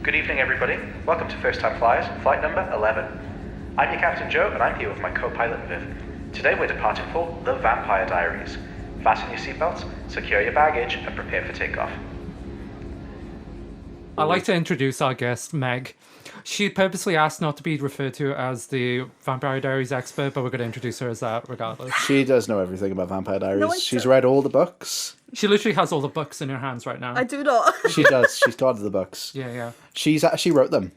Good evening, everybody. Welcome to First Time Flyers, flight number 11. I'm your Captain Joe, and I'm here with my co-pilot Viv. Today we're departing for the Vampire Diaries. Fasten your seatbelts, secure your baggage, and prepare for takeoff. I'd like to introduce our guest, Meg. She purposely asked not to be referred to as the Vampire Diaries expert, but we're going to introduce her as that regardless. She does know everything about Vampire Diaries. No, She's read all the books. She literally has all the books in her hands right now. I do not. She does. She's got the books. Yeah. She's actually wrote them.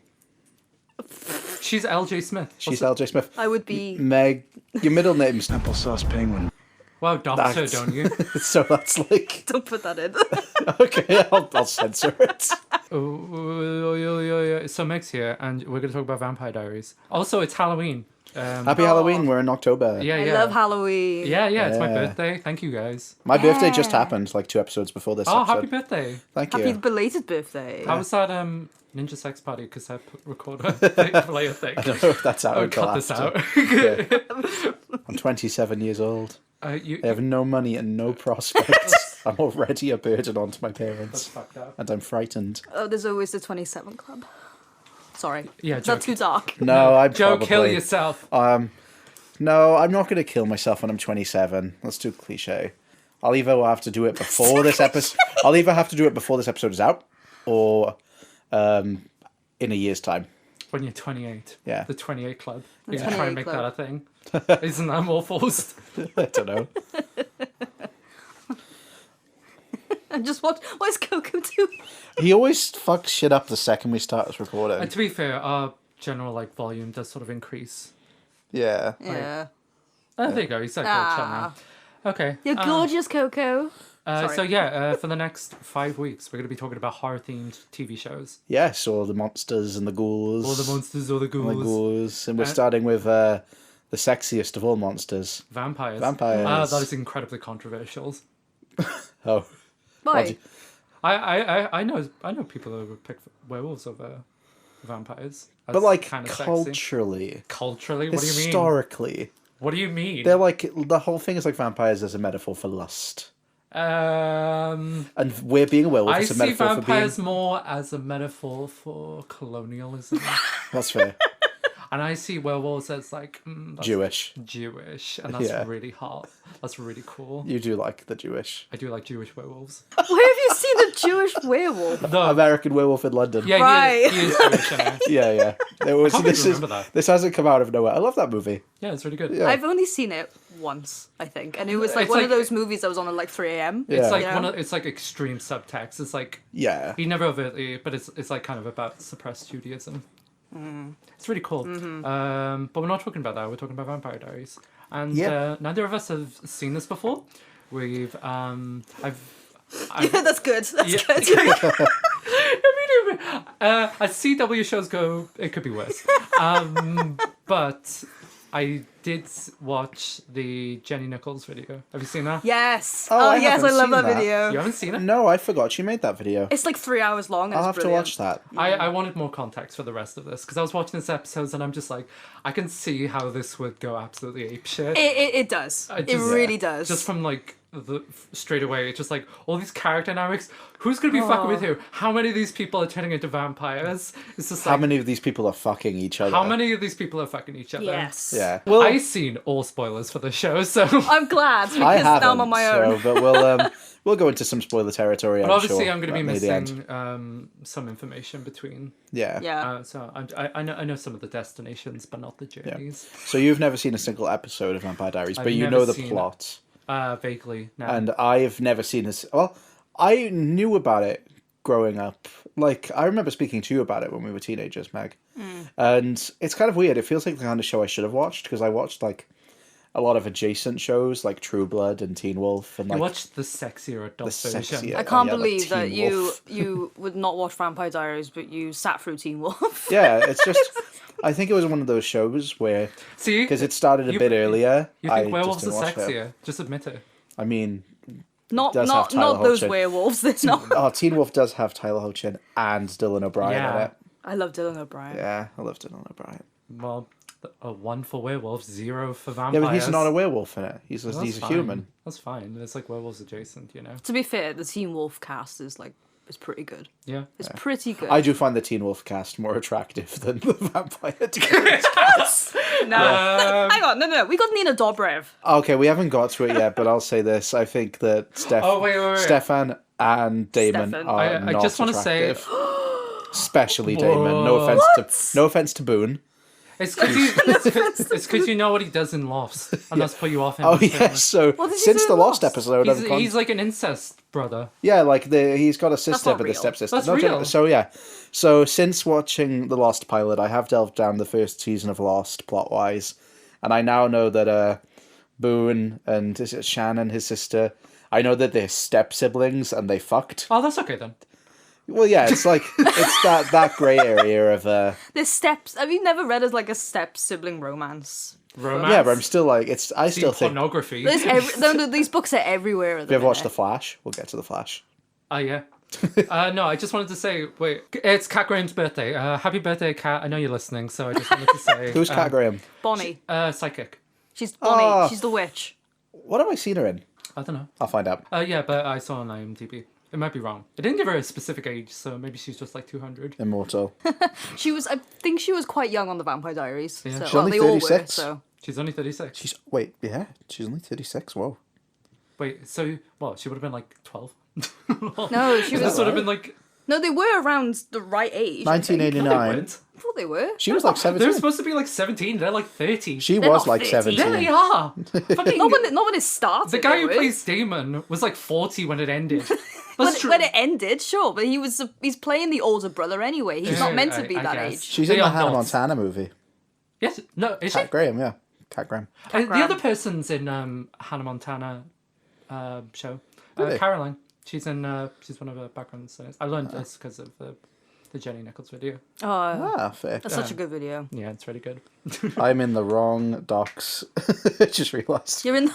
She's LJ Smith. She's LJ Smith. I would be... Meg, your middle name's... Applesauce Penguin. Well, doctor, don't you? So that's like... Don't put that in. Okay, I'll censor it. So Meg's here, and we're going to talk about Vampire Diaries. Also, it's Halloween. Happy Halloween. We're in October. Yeah. I love Halloween. Yeah, it's my birthday. Thank you, guys. My birthday just happened, like 2 episodes before this Oh, episode. happy birthday. Thank Happy you. belated birthday. How was that Ninja Sex Party cassette recorder player thing? I don't know if that's out until Cut this after. out. Yeah. I'm 27 years old. I have no money and no prospects. I'm already a burden onto my That's parents. fucked up. And I'm frightened. Oh, there's always the 27 Club. Sorry. Yeah, Is that too dark? No, I'm Joe, probably... kill yourself. No, I'm not going to kill myself when I'm 27. That's too cliche. I'll either have to do it before this episode. I'll either have to do it before this episode is out, or in a year's time. When you're 28. Yeah. The 28 Club. The You can try and 28 make Club. that a thing. Isn't that more forced? I don't know. And just what is Coco doing? He always fucks shit up the second we start recording. And to be fair, our general volume does sort of increase. Yeah. Yeah. Oh, there you go. He's like chat now. Okay. You're gorgeous, Coco. So for the next 5 weeks, we're going to be talking about horror-themed TV shows. Yes, all the monsters and the ghouls. All the monsters, all the And the ghouls. ghouls. And we're starting with the sexiest of all monsters. Vampires. Vampires. That is incredibly controversial. Oh. Why? I know people who would pick werewolves over vampires. But like kind of culturally. Culturally? What do you mean? Historically. What do you mean? They're like, the whole thing is like vampires as a metaphor for lust. Um, And we're being a werewolf I is a see metaphor for being... vampires more as a metaphor for colonialism. That's fair. And I see werewolves as like... that's Jewish. Jewish. And that's Yeah. really hot. That's really cool. You do like the Jewish. I do like Jewish werewolves. Where have you seen a Jewish werewolf? No. American Werewolf in London. Yeah, Right. he is Jewish. I know. Yeah. There was, can't even remember that. This hasn't come out of nowhere. I love that movie. Yeah, it's really good. Yeah. I've only seen it once, I think. And it was like It's one like- of those movies that was on at like 3 a.m. Yeah. It's like Yeah. it's like extreme subtext. It's like Yeah. he never overtly, but it's like kind of about suppressed Judaism. It's really cool. But we're not talking about that. We're talking about Vampire Diaries, and Yeah. neither of us have seen this before. We've Yeah, that's good. That's Yeah. good. As CW shows go, it could be worse. But I did watch the Jenny Nichols video. Have you seen that? Yes. Oh, Oh, I yes, I haven't love seen that that. video. You haven't seen it? No, I forgot she made that video. It's like 3 hours long. And I'll it's have to brilliant. watch that. I wanted more context for the rest of this because I was watching this episode and I'm just like, I can see how this would go absolutely apeshit. It does. I It just- really does. Just from like straight away, it's just like all these character dynamics. Who's gonna be fucking with who? How many of these people are turning into vampires? It's just like How many of these people are fucking each other? how many of these people are fucking each other? Yes. Yeah. Well, I've seen all spoilers for the show, so I'm glad because I now haven't. I'm on my own. So, but we'll go into some spoiler territory. but I'm obviously sure, I'm going to be near the end. missing some information between. Yeah. Yeah. So I know some of the destinations, but not the journeys. So you've never seen a single episode of Vampire Diaries, I've but you never know the seen- plot. Vaguely. No. And I've never seen this. Well, I knew about it growing up. Like, I remember speaking to you about it when we were teenagers, Meg. And it's kind of weird. It feels like the kind of show I should have watched because I watched like a lot of adjacent shows like True Blood and Teen Wolf and you like watched the sexier adult the version. sexier. I can't yeah, like believe that Teen you Wolf. you would not watch Vampire Diaries, but you sat through Teen Wolf. Yeah, it's just. I think it was one of those shows where See, because it started a You- bit earlier. you I think werewolves are just didn't watch it. sexier? Just admit it. I mean, Not does have Tyler those Hoechlin. werewolves. There's not. oh, Teen Wolf does have Tyler Hoechlin and Dylan O'Brien in Yeah. it. I love Dylan O'Brien. Yeah, I love Dylan O'Brien. Well, a 1 for werewolves, 0 for Yeah, vampires. but he's not a werewolf in it. He's Well, he's a that's human. fine. That's fine. It's like werewolves adjacent, you know. To be fair, the Teen Wolf cast is like is pretty good. Yeah. It's pretty good. I do find the Teen Wolf cast more attractive than the Vampire Diaries. No. Hang on. No. We got Nina Dobrev. Okay, we haven't got to it yet, but I'll say this. I think that wait. Stefan and Damon Stefan. are I not just want to say, attractive. Especially Damon. Whoa. No offense to Boone. it's because you know what he does in Lost, and that's put you off him. Oh yeah, so What did he since do the in Lost Lost? episode, He's like an incest brother. yeah, like he's got a sister, not but the real. stepsister. That's No, real. So yeah, so since watching the Lost pilot, I have delved down the first season of Lost plot wise, and I now know that Boone and is it Shannon, his sister, I know that they're step siblings and they fucked. Oh, that's okay then. Well, yeah, it's like it's that grey area of There's steps. Have you never read as like a step sibling romance? Romance. yeah, but I'm still like I See, still think. pornography. No, these books are everywhere. Have you ever watched The Flash? We'll get to The Flash. Oh, yeah. No, I just wanted to say, wait, it's Cat Graham's birthday. Happy birthday, Cat. I know you're listening, so I just wanted to say... Who's Cat Graham? Bonnie. Psychic. She's Bonnie. Oh. She's the witch. What have I seen her in? I don't know. I'll find out. Yeah, but I saw on IMDb. It might be wrong. It didn't give her a specific age, so maybe she's just like 200. Immortal. She was. I think she was quite young on the Vampire Diaries. Yeah. So, She's only they all were. 36. So She's only 36. She's only 36. Whoa. Wait, so, well, she would have been like 12? no, she This was. would have been like... No, they were around the right age. I think. 1989. I thought they were. She was like They're 17. supposed to be like 17. They're like 30. She They're was not like 13. 17. Yeah, they are. Fucking... Not when it started. The guy they who were. plays Damon was like 40 when it ended. When, That's true. when it ended, sure, but he's playing the older brother anyway. He's not meant to be I that guess. age. She's They in the are Hannah not. Montana movie. Yes, no, is she? Cat Graham, yeah. Cat Graham. The Graham. other person's in Hannah Montana show. Really? Caroline. She's in. She's one of the background singers. I learned this because of the Jenny Nichols video. Oh, Ah, fair. that's such a good video. Yeah, it's really good. I'm in the wrong docs. Just realised. You're in.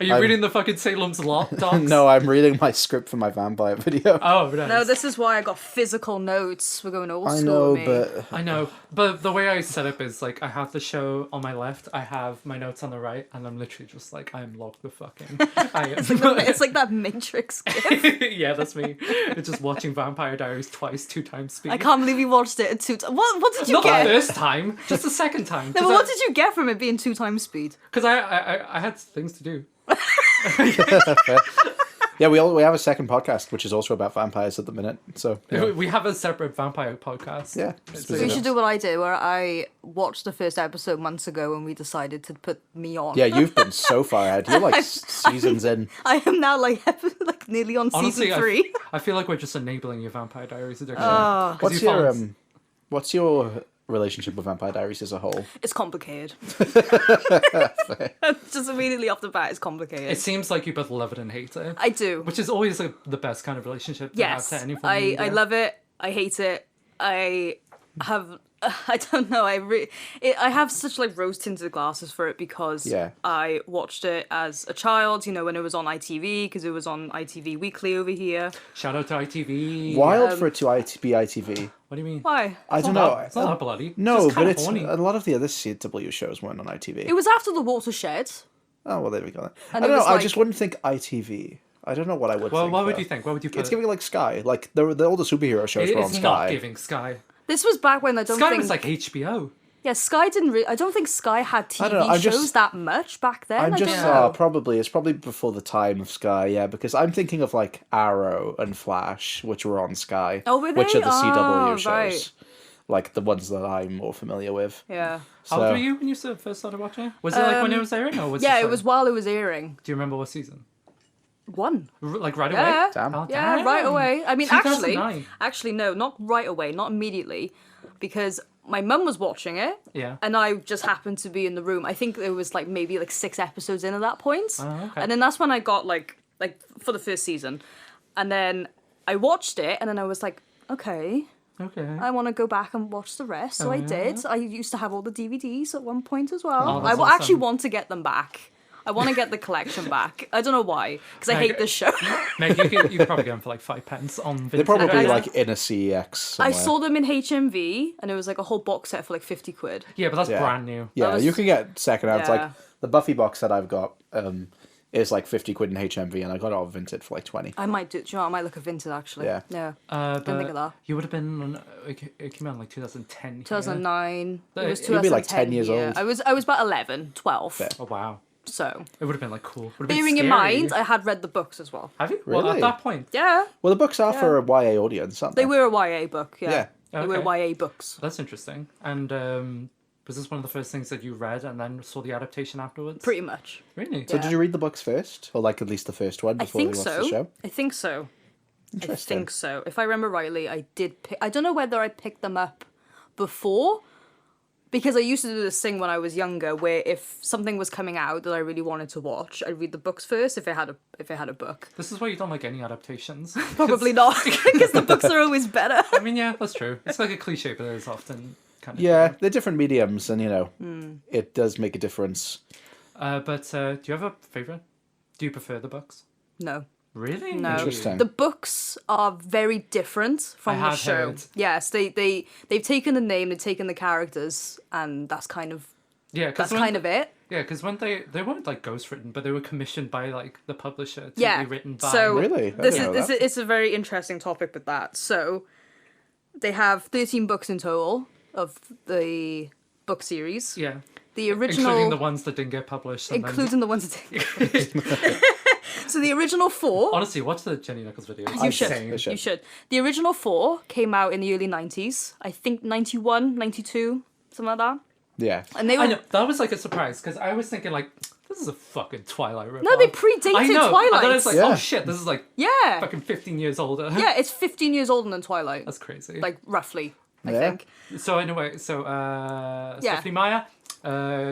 Are you reading the fucking Salem's Lot docs? No, I'm reading my script for my vampire video. Oh, nice. No, this is why I got physical notes. We're going old I school know, with me. but I know, but the way I set up is like I have the show on my left, I have my notes on the right, and I'm literally just like I am logged the fuck in. It's like that Matrix gif. Yeah, that's me. It's just watching Vampire Diaries twice, 2 times speed. I can't believe you watched it at 2 times. What did you Not get? the first time, just the second time. No, but what did you get from it being 2 times speed? Because I had things to do. yeah, we have a second podcast which is also about vampires at the minute. So yeah, We have a separate vampire podcast. yeah. So you should do what I did, where I watched the first episode months ago and we decided to put me on. Yeah, you've been so far ahead. You're like seasons in. I am now like nearly on Honestly, season 3. I feel like we're just enabling your Vampire Diaries addiction. Oh. 'Cause What's your relationship with Vampire Diaries as a whole? It's complicated. Just immediately off the bat, it's complicated. It seems like you both love it and hate it. I do. Which is always the best kind of relationship to Yes, have to any form of I media. love it. I hate it. I have. I don't know. I have such like rose tinted glasses for it because Yeah. I watched it as a child. You know, when it was on ITV, because it was on ITV Weekly over here. Shout out to ITV. Wild for it to be ITV. What do you mean? Why? I It's don't not know. that- It's not that bloody. No, just but kinda it's horny. a lot of the other CW shows weren't on ITV. It was after the Watershed. Oh well, there we go. Then. I And it don't know. was I like- just wouldn't think ITV. I don't know what I would. Well, think, what would though. you think? What would you put? It's giving like Sky. Like the all the superhero shows It were on is Sky. not giving Sky. This was back when I don't Sky think. was like HBO. Yeah, Sky didn't. I don't think Sky had I don't know, TV I'm shows just- that much back then. I'm I just don't know. probably it's probably before the time of Sky, yeah, because I'm thinking of like Arrow and Flash, which were on Sky. Oh, were Which they? are the CW shows. Right. Like the ones that I'm more familiar with. Yeah. How old So- were you when you first started watching it? Was it like when it was airing, or was Yeah, just, it like- was while it was airing. Do you remember what season? 1. Like right Yeah. away? Damn. Oh, Yeah, damn. right away. I mean, 2009. actually, no, not right away, not immediately, because my mum was watching it, Yeah. and I just happened to be in the room. I think there was like maybe like 6 episodes in at that point, Oh, okay. and then that's when I got like for the first season, and then I watched it, and then I was like, okay, Okay. I want to go back and watch the rest. So I yeah. did. I used to have all the DVDs at one point as well. Oh, I that's actually awesome. want to get them back. I want to get the collection back. I don't know why, because I Like- hate this show. Meg, you could probably get them for like 5 pence on Vinted. They're probably Yeah. like in a CEX. I Somewhere. saw them in HMV, and it was like a whole box set for like 50 quid. Yeah, but that's Yeah. brand new. Yeah, was- you can get second hand. It's Yeah. like the Buffy box that I've got is like 50 quid in HMV, and I got it all Vinted for like 20. I might do. Do you know what? I might look at Vinted actually. Yeah. Yeah. But Didn't think of that. you would have been. It came out in like 2010. here. 2009. It was 2010. You'd be like 10 years yeah. old. I was about 11, 12. Fair. Oh wow. So It would have been like cool. Would have been bearing in scary. mind, I had read the books as well. Have you? Well, at Really? that point. Yeah, Well, the books are for a YA audience, aren't they? they were a YA book. Yeah, Yeah. they were Okay. YA books. That's interesting. And was this one of the first things that you read and then saw the adaptation afterwards? Pretty much. Really? So Yeah. did you read the books first? Or like at least the first one I before we think watched so. the show? I think so. I Interesting. think so. If I remember rightly, I did pick... I don't know whether I picked them up before, because I used to do this thing when I was younger where if something was coming out that I really wanted to watch, I'd read the books first if it had a book. This is why you don't like any adaptations. Probably not, because the books are always better. I mean, yeah, that's true. It's like a cliche, but it's often kind of. Yeah, they're different mediums, and Hmm. it does make a difference. But do you have a favorite? Do you prefer the books? No. Really? No, Interesting. the books are very different from I the have show. heard. Yes, they've taken the name, they've taken the characters, and that's kind of Yeah, that's kind of it. Yeah, because when they weren't like ghostwritten, but they were commissioned by like the publisher to Yeah. be written by. So Really? I this didn't know is that. it's a very interesting topic with that. So they have 13 books in total of the book series. Yeah, The original, including the ones that didn't get published. And including the ones that. So the original 4. Honestly, watch the Jenny Nichols video. It's You should. insane. You should. You should. The original 4 came out in the early 90s. I think 91, 92, something like that. Yeah. And they were I know that was like a surprise because I was thinking like this is a fucking Twilight ripoff. No, they predated I know. Twilight. And then I was like, Yeah. oh shit, this is like yeah. fucking 15 years older. Yeah, it's 15 years older than Twilight. That's crazy. Like, roughly, I Yeah. think. So anyway, Yeah. Stephanie Meyer,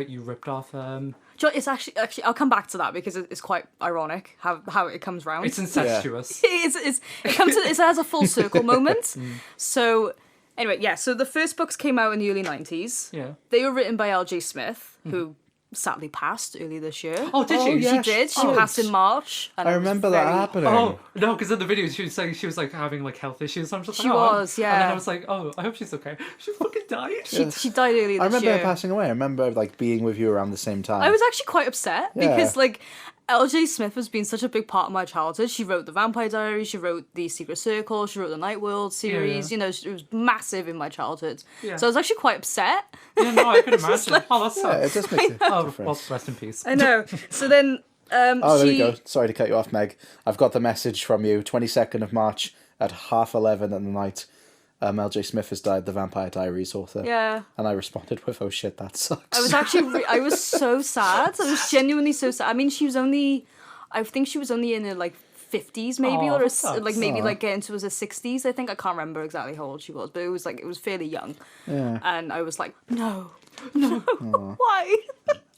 you ripped off. Do you know, it's actually, I'll come back to that because it's quite ironic how it comes round. It's incestuous. It has a full circle moment. So, anyway, yeah, so the first books came out in the early 90s. Yeah. They were written by L.J. Smith, who sadly passed earlier this year. Oh, did Oh, she? yeah. She did. She Oh. passed in March. And I was remember that very- happening. Oh no, because in the video she was like having like health issues. I'm just like, She oh. was, yeah. And then I was like, oh, I hope she's okay. She fucking died. She died earlier I this remember year. her passing away. I remember like being with you around the same time. I was actually quite upset Yeah. because, like, L.J. Smith has been such a big part of my childhood. She wrote The Vampire Diaries, she wrote The Secret Circle, she wrote the Night World series. Yeah. You know, it was massive in my childhood. Yeah. So I was actually quite upset. Yeah, no, I could imagine. Oh, that Yeah, sucks. it does make a Oh, difference. well, rest in peace. I know. So then, Oh, there she... we go. Sorry to cut you off, Meg. I've got the message from you. 22nd of March at 11:30 at the night. L.J. Smith has died, the Vampire Diaries author. Yeah. And I responded with, oh shit, that sucks. I was actually... I was so sad. I was genuinely so sad. I mean, I think she was only in her, like, 50s maybe, Aw, or that sucks. like maybe like getting into her 60s. I think I can't remember exactly how old she was, but it was fairly young. Yeah. And I was like, no, why?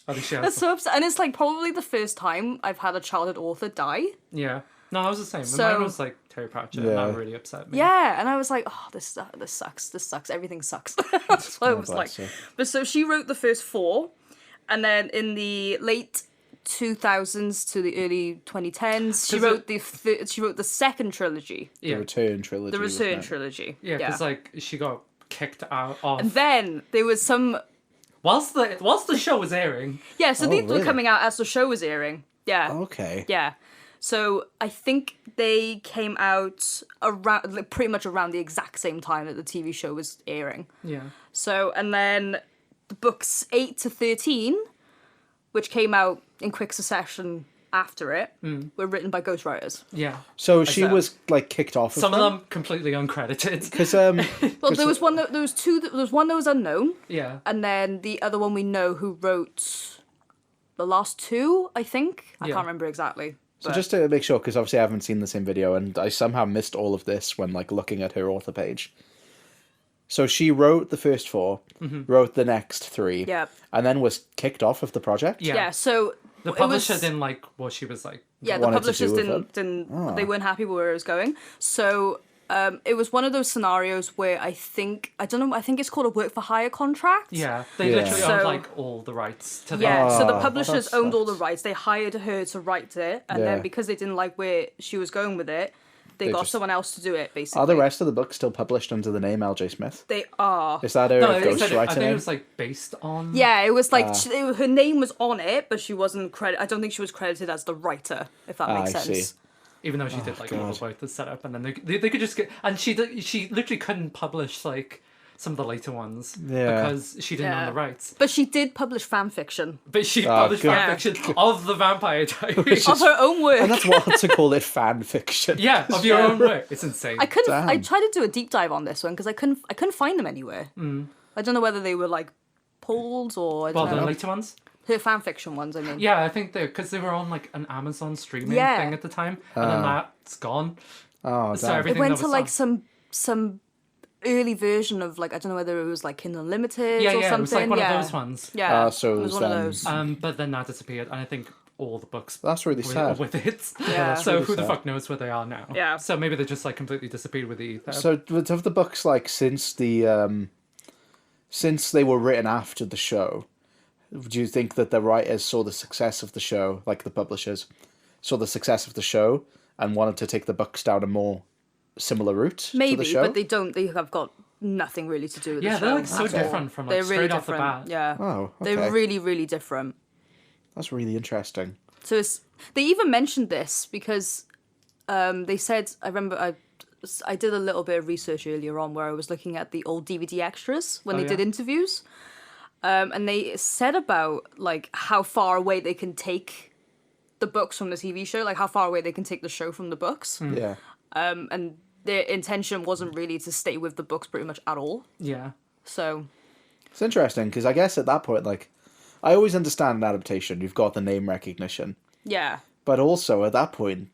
I think she has That's so upset. And it's like probably the first time I've had a childhood author die. Yeah. No, I was the same. So- Mine was like Terry Pratchett, and Yeah. that really upset me. Yeah, and I was like, oh, this sucks. Everything sucks. That's what I was like. bless you. But so she wrote the first 4, and then in the late 2000s to the early 2010s, she 'Cause wrote the second trilogy, The Yeah. Return trilogy. the wasn't Return it? trilogy. Yeah, because like she got kicked out of And then there was some whilst the show was airing. yeah. So Oh, these were really? coming out as the show was airing. Yeah. Okay. Yeah. So I think they came out around, like, pretty much around the exact same time that the TV show was airing. Yeah. So, and then the books 8 to 13, which came out in quick succession after it, were written by ghostwriters. Yeah. So she said- was like kicked off. Some of them completely uncredited. Because Well, there was one there was one that was unknown, Yeah. and then the other one we know who wrote the last 2, I think. I Yeah. can't remember exactly. So but- just to make sure, because obviously I haven't seen the same video, and I somehow missed all of this when like looking at her author page. So she wrote the first 4, wrote the next 3, Yep. and then was kicked off of the project. Yeah. yeah, so The it publisher was- didn't like what she was like. Yeah, the wanted to publishers do with didn't they weren't happy with where it was going. So it was one of those scenarios where I think it's called a work for hire contract. Yeah. They Yeah. literally owned So- like all the rights to Yeah, that. so the Oh, publishers that owned all the sucks. rights. They hired her to write it, and Yeah. then because they didn't like where she was going with it, They got just- someone else to do it, basically. Are the rest of the books still published under the name L.J. Smith? They are. Is that a No, I ghostwriter think it name? was like based on. Yeah, it was like her name was on it, but she wasn't I don't think she was credited as the writer, if that makes I sense. see. Even though she did like all God. the work to set up, and then they could just get, and she literally couldn't publish like some of the later ones because she didn't own the rights. But she did publish fan fiction But she published fan God. fiction of the Vampire Diaries. of her own work. And that's wild to call it fan fiction. Yeah, of your own work. It's insane. I couldn't. I Damn. tried to do a deep dive on this one because I couldn't find them anywhere. I don't know whether they were like pulled or I Well, don't the know. later ones. Her fan fiction ones. I mean. Yeah, I think because they were on like an Amazon streaming Yeah. thing at the time, and then that's gone. Oh, So damn. It everything went that to was like on- some early version of like I don't know whether it was like Kindle Unlimited Yeah, or yeah, something. it was like one yeah. of those ones. Yeah, So it it was was, one of those. But then that disappeared, and I think all the books That's really sad. with it. Yeah. So really who the sad. fuck knows where they are now? Yeah. So maybe they just like completely disappeared with the ether. So, but of the books, like, since they were written after the show, do you think that the writers saw the success of the show, like the publishers, saw the success of the show and wanted to take the books down a more similar route to the Maybe, show? but they don't. They have got nothing really to do with yeah, the show. they're like so at all. different from like They're straight really off the different. bat. Yeah. Oh, okay. They're really, really different. That's really interesting. So they even mentioned this because they said, I remember I did a little bit of research earlier on where I was looking at the old DVD extras when they did interviews. And they said about like how far away they can take the books from the TV show, like how far away they can take the show from the books. Yeah. And their intention wasn't really to stay with the books pretty much at all. Yeah. So It's interesting because I guess at that point, like, I always understand an adaptation. You've got the name recognition. yeah. But also, at that point,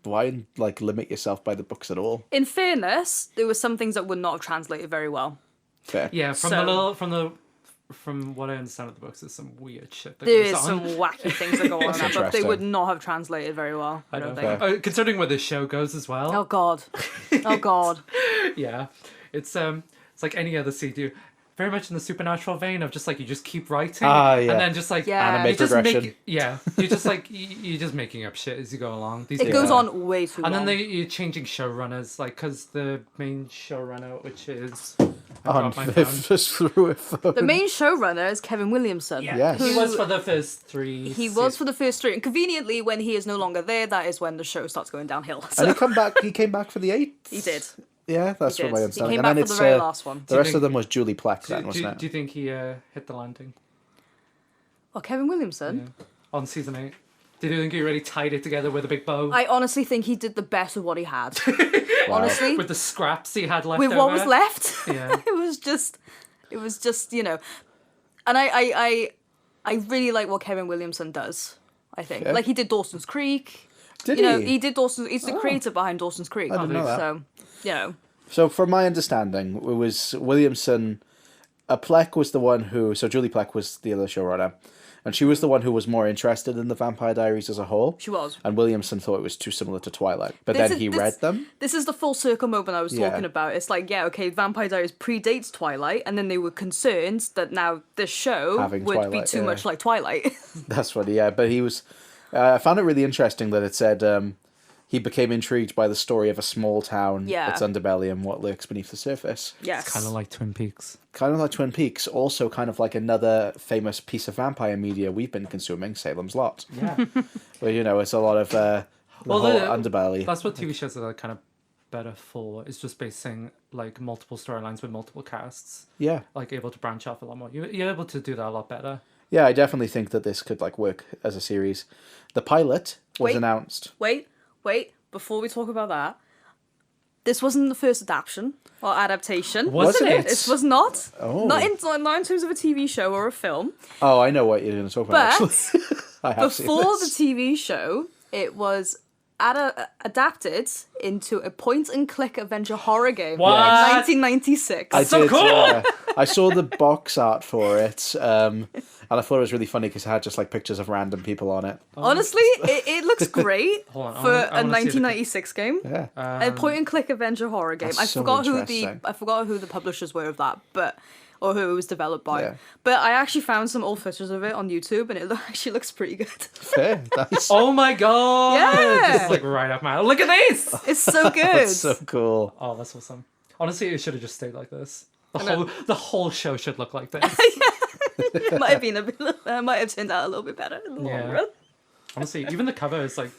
why, like, limit yourself by the books at all? In fairness, there were some things that would not have translated very well. Fair. Yeah, from So- from what I understand of the books, there's some weird shit that There goes is on. some wacky things that go on in that book. They interesting. would not have translated very well, I don't think. Fair. Considering where this show goes as well. Oh god. Oh god. Yeah, it's like any other CD, very much in the supernatural vein of just like you just keep writing, Ah, yeah. and then just like Yeah. Anime you just progression. you're just like you're just making up shit as you go along. These It people- goes on way too and long. then you're changing showrunners, like because the main showrunner, which is On my phone. just through a phone. The main showrunner is Kevin Williamson. Yes. He was for the first three. He was for the first three. And conveniently, when he is no longer there, that is when the show starts going downhill. So And he came back for the 8th? he did. Yeah, that's He from my did. He understanding. came And back then for it's the very last one. the rest think- of them was Julie Plec then, Do wasn't it? you think he hit the landing Well, Kevin Williamson? on season 8? Did you think he really tied it together with a big bow? I honestly think he did the best with what he had. Honestly. With the scraps he had left With what over? was left. Yeah. it was just, you know. And I really like what Kevin Williamson does, I think. Yeah. Like he did Dawson's Creek. Did You know, he? he did Dawson's. He's the creator behind Dawson's Creek. I didn't know that. So, you know, So, from my understanding, it was Williamson. Plec was the one who. So, Julie Plec was the other showrunner. And she was the one who was more interested in the Vampire Diaries as a whole. she was. And Williamson thought it was too similar to Twilight. But This then is- he this- read them. This is the full circle moment I was Yeah. talking about. It's like, yeah, okay, Vampire Diaries predates Twilight, and then they were concerned that now this show Having would be Twilight, too yeah. much like Twilight. That's funny, yeah. But he was. I found it really interesting that it said he became intrigued by the story of a small town, Yeah. its underbelly, and what lurks beneath the surface. Yes. Kind of like Twin Peaks. Kind of like Twin Peaks, also kind of like another famous piece of vampire media we've been consuming, Salem's Lot. Yeah. Where, you know, it's a lot of the Well, whole the- underbelly. That's what TV shows are kind of better for. It's just basing like multiple storylines with multiple casts. Yeah. Like able to branch off a lot more. You're able to do that a lot better. Yeah, I definitely think that this could like work as a series. The pilot was Wait. announced. Wait, before we talk about that, this wasn't the first adaptation or adaptation. Wasn't it? This was not. Oh. Not in terms of a TV show or a film. Oh, I know what you're going to talk about, But actually. I have seen before the this. TV show, it was adapted into a point-and-click adventure horror game What? in 1996. I so did, cool! yeah. I saw the box art for it, and I thought it was really funny because it had just like pictures of random people on it. Honestly, it looks great Hold on, I for wanna- I a wanna see the- 1996 game. Yeah. A point-and-click adventure horror game. That's I so forgot interesting. I forgot who the publishers were of that, or who it was developed by. Yeah. But I actually found some old footage of it on YouTube, and it actually looks pretty good. Fair. Nice. Oh my god! Yeah. This is like right up my alley. Look at this! It's It's so good. That's so cool. Oh, that's awesome. Honestly, it should have just stayed like this. The whole show should look like this. It might have been might have turned out a little bit better in the long run. Honestly, even the cover is like,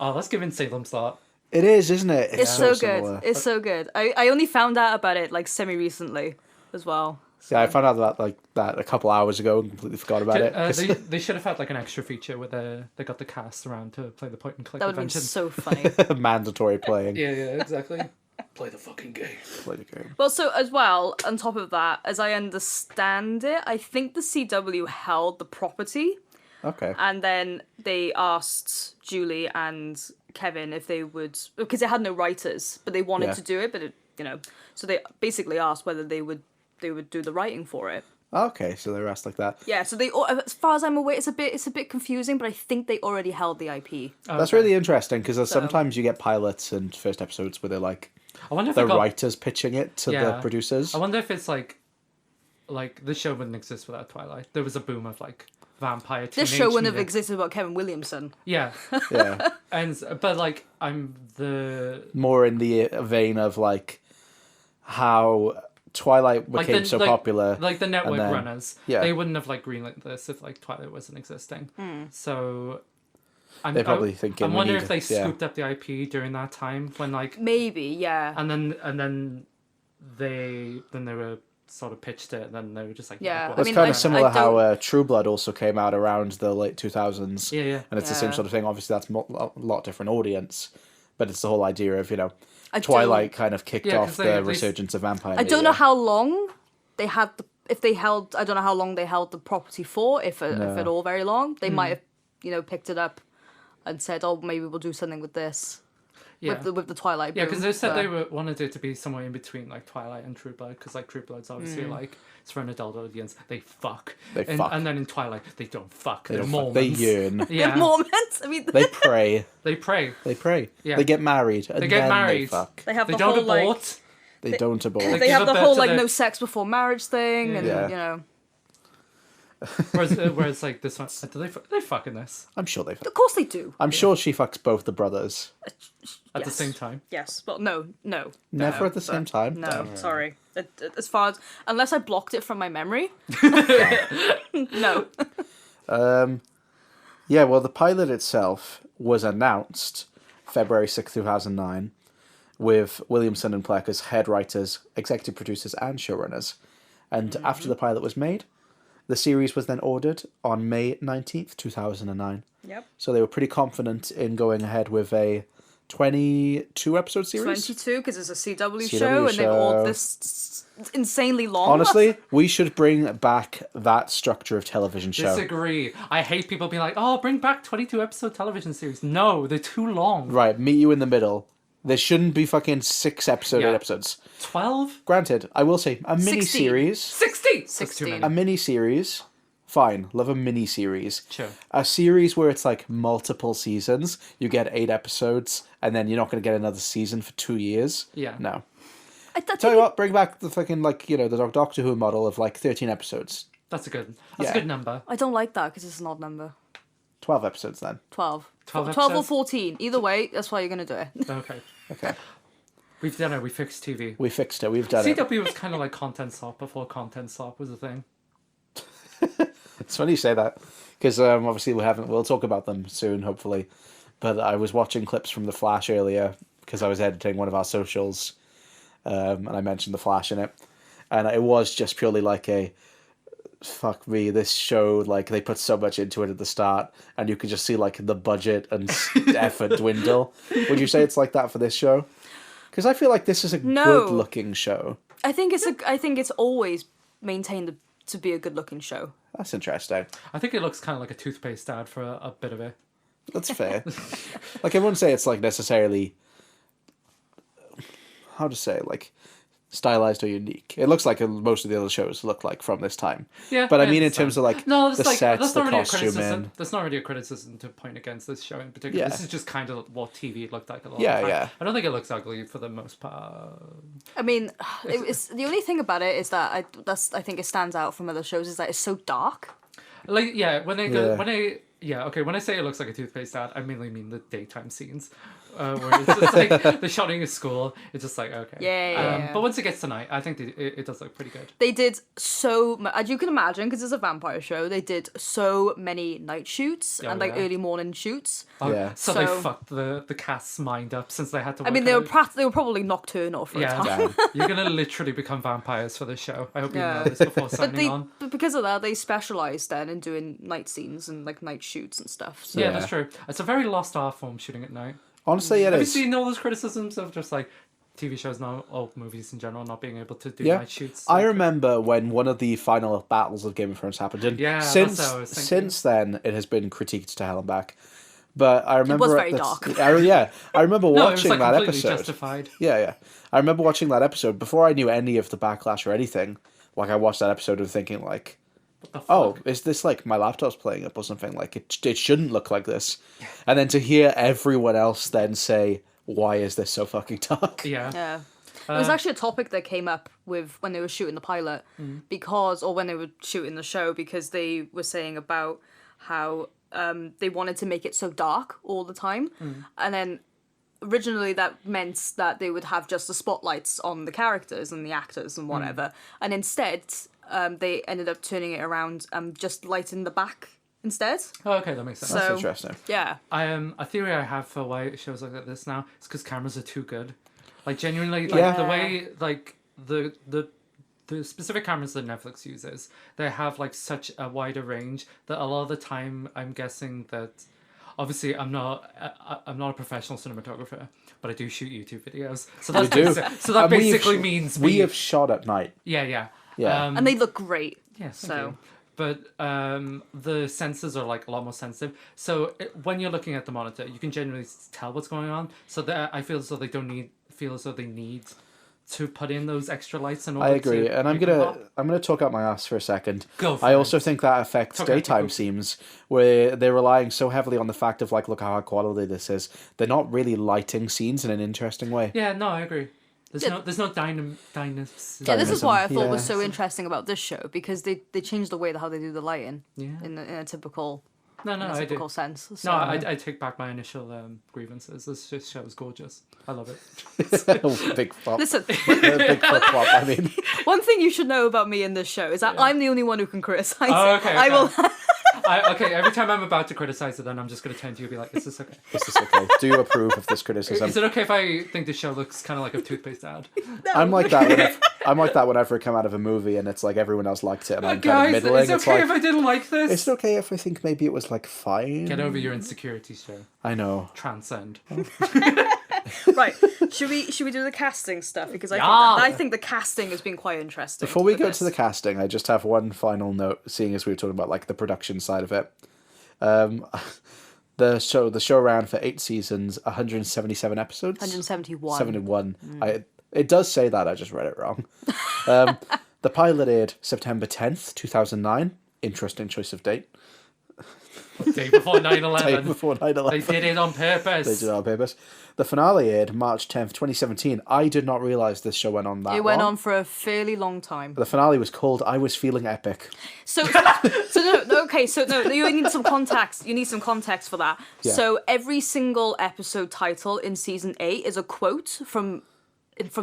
oh, that's giving Salem Slot. It is, isn't it? It's so similar. good. It's so good. I only found out about it like semi-recently as well. Yeah, I found out about like that a couple hours ago and completely forgot about it. 'cause- They should have had like an extra feature where they got the cast around to play the point and click That would have been adventure. so funny. mandatory playing. Yeah, exactly. Play the fucking game. Play the game. Well, so as well, on top of that, as I understand it, I think the CW held the property, Okay. and then they asked Julie and Kevin if they would, because it had no writers, but they wanted Yeah. to do it, but so they basically asked whether they would do the writing for it. Okay, so they were asked like that. Yeah, so they, as far as I'm aware, it's a bit confusing, but I think they already held the IP. That's really interesting because sometimes you get pilots and first episodes where they're like I wonder if the it got, writers pitching it to the producers. I wonder if it's like the show wouldn't exist without Twilight. There was a boom of like vampire teenage This show wouldn't have media. existed without Kevin Williamson. Yeah, Yeah, but like I'm the more in the vein of like how Twilight like became so popular. like the network then- runners. yeah. They wouldn't have like greenlit this if like Twilight wasn't existing. So. They're probably thinking, I we wonder need- if they yeah. scooped up the IP during that time when like Maybe, yeah. and then they were sort of pitched it and then they were just like Yeah, what It's I mean, kind I- of similar I how don't- True Blood also came out around the late 2000s. yeah And it's the same Yeah. sort of thing. Obviously, that's a lot different audience. But it's the whole idea of, I Twilight kind of kicked Yeah, off 'cause the they- resurgence of vampire I don't media. know how long they had I don't know how long they held the property for, if at all very long. They might have, picked it up and said, oh, maybe we'll do something with this. yeah. With the Twilight boom. Yeah, because they said but- they wanted it to be somewhere in between like Twilight and True Blood, because like True Blood's obviously like it's for an adult audience. They fuck. They fuck. And then in Twilight they don't fuck. They They're don't Mormons. fuck. They yearn. Yeah. Mormons. I mean, They pray. They pray. They pray. Yeah. They get married. And They get then married. They fuck. they have They the don't whole like abort. They don't abort. They they give have the birth whole to like their- no sex before marriage thing, and Yeah. Whereas like this one, do they fuck in this I'm sure they fuck. Of course they do. I'm sure she fucks both the brothers. at the Yes. same time? Yes, but no. Never at the same time. No, sorry. As far as unless I blocked it from my memory. No. Yeah, well, the pilot itself was announced February 6th, 2009, with Williamson and Pleck as head writers, executive producers, and showrunners. And after the pilot was made, the series was then ordered on May 19th, 2009. Yep. So they were pretty confident in going ahead with a 22-episode series. 22 because it's a CW, CW show and they've all show. this insanely long. Honestly, we should bring back that structure of television show. Disagree. I hate people being like, "Oh, bring back 22-episode television series." No, they're too long. Right, meet you in the middle. There shouldn't be fucking 6-episode Yeah. episodes. 12? Granted, I will say, a 16. mini-series... 60? That's too 16. many. A mini-series... Fine, love a mini-series. Sure. A series where it's like multiple seasons, you get 8 episodes, and then you're not going to get another season for 2 years. Yeah. No. I Tell you what, bring back the fucking, like, the Doctor Who model of like 13 episodes. That's a Yeah. good number. I don't like that because it's an odd number. 12 episodes then. 12. 12 12 or episodes? 14. Either way, that's why you're going to do it. Okay. Okay. We've done it. We fixed TV. We fixed it. We've done it. CW was kind of like content slop before content slop was a thing. It's funny you say that because obviously we'll talk about them soon, hopefully. But I was watching clips from The Flash earlier because I was editing one of our socials, and I mentioned The Flash in it, and it was just purely like a fuck me. This show, like, they put so much into it at the start, and you could just see like the budget and effort dwindle. Would you say it's like that for this show? Because I feel like this is a No. good-looking show. I think it's always maintained to be a good-looking show. That's interesting. I think it looks kind of like a toothpaste ad for a bit of it. That's fair. Like, I wouldn't say it's like necessarily, how to say, like, stylized or unique. It looks like most of the other shows look like from this time. Yeah, But I I mean, in understand. terms of like No, the that's sets, that's the not really a costuming. criticism. That's not really a criticism to point against this show in particular. Yeah. This is just kind of what TV looked like a lot Yeah, of the time. yeah. I don't think it looks ugly for the most part. I mean, it's the only thing about it is that I think it stands out from other shows is that it's so dark. Like, yeah, when I Yeah. when I say it looks like a toothpaste ad, I mainly mean the daytime scenes. where it's just like they're shooting a school. It's just like, okay. Yeah. But once it gets to night, I think it does look pretty good. They did so much, as you can imagine, because it's a vampire show, they did so many night shoots and like yeah. early morning shoots. Oh, Yeah. So they So- fucked the cast's mind up since they had to work I mean, they out- were probably nocturnal for a Yeah, time. you're gonna literally become vampires for this show. I hope you Yeah. know this before But signing on. but because of that, they specialised then in doing night scenes and like night shoots and stuff. So. Yeah, Yeah. that's true. It's a very lost art form, shooting at night. Honestly, it Have you is. seen all those criticisms of just like TV shows now, or movies in general, not being able to do Yeah. night shoots? I Like, remember when one of the final battles of Game of Thrones happened, and Yeah, that's since what I was thinking. since then it has been critiqued to hell and back. But I remember very that's- dark. I remember No, it was watching like that completely episode. justified. Yeah. I remember watching that episode before I knew any of the backlash or anything. Like I watched that episode and thinking like, What the fuck? oh, is this like my laptop's playing up or something? Like it shouldn't look like this. And then to hear everyone else then say, why is this so fucking dark? Yeah. Yeah. It was actually a topic that came up with when they were shooting the pilot or when they were shooting the show, because they were saying about how they wanted to make it so dark all the time. And then originally that meant that they would have just the spotlights on the characters and the actors and whatever. And instead, they ended up turning it around and just lighting the back instead. Oh, okay, that makes sense. That's So- interesting. Yeah. A theory I have for why shows look like this now is because cameras are too good. Like genuinely, like Yeah. the way like the specific cameras that Netflix uses, they have like such a wider range that a lot of the time I'm guessing that. Obviously, I'm not a professional cinematographer, but I do shoot YouTube videos. So that's do. so that And we've- basically means we have shot at night. yeah. Yeah. And they look great. Yes. So- But the sensors are like a lot more sensitive. So when you're looking at the monitor, you can generally tell what's going on. So that I feel as though they need to put in those extra lights in order I agree, to and I'm make them pop. gonna talk out my ass for a second. Go for I it. also think that affects Talk out your daytime poop. scenes, where they're relying so heavily on the fact of like, look how high quality this is. They're not really lighting scenes in an interesting way. Yeah, no, I agree. There's Yeah. no dynamism. Yeah, this is what I thought Yeah. was so interesting about this show, because they changed the way how they do the lighting Yeah. in a typical No, in a I do. typical sense. So. No, I take back my initial grievances. This just show is gorgeous. I love it. Big flop. Listen, Big flip flop. I mean, one thing you should know about me in this show is that I'm the only one who can criticize. Oh, it. okay, I will. Okay, every time I'm about to criticize it, then I'm just going to turn to you and be like, is this okay? is this okay? Do you approve of this criticism? Is it okay if I think this show looks kind of like a toothpaste ad? I'm like that. Whenever I come out of a movie and it's like everyone else liked it and I'm kind Guys, of middling. is it It's okay like, if I didn't like this? is it okay if I think maybe it was like fine? Get over your insecurities, Joe. I know. Transcend. Right. Should we do the casting stuff, because Yeah. I think the casting has been quite interesting. Before we with go this. to the casting, I just have one final note, seeing as we were talking about like the production side of it. The show ran for 8 seasons, 177 episodes. 171. 71. It does say that, I just read it wrong. The pilot aired September 10th, 2009. Interesting choice of date. Day before 9/11. Day before 9/11. They did it on purpose. They did it on purpose. The finale aired March 10th, 2017. I did not realise this show went on that It went long. on for a fairly long time. The finale was called I Was Feeling Epic. So you need some context. You need some context for that. Yeah. So every single episode title in season 8 is a quote from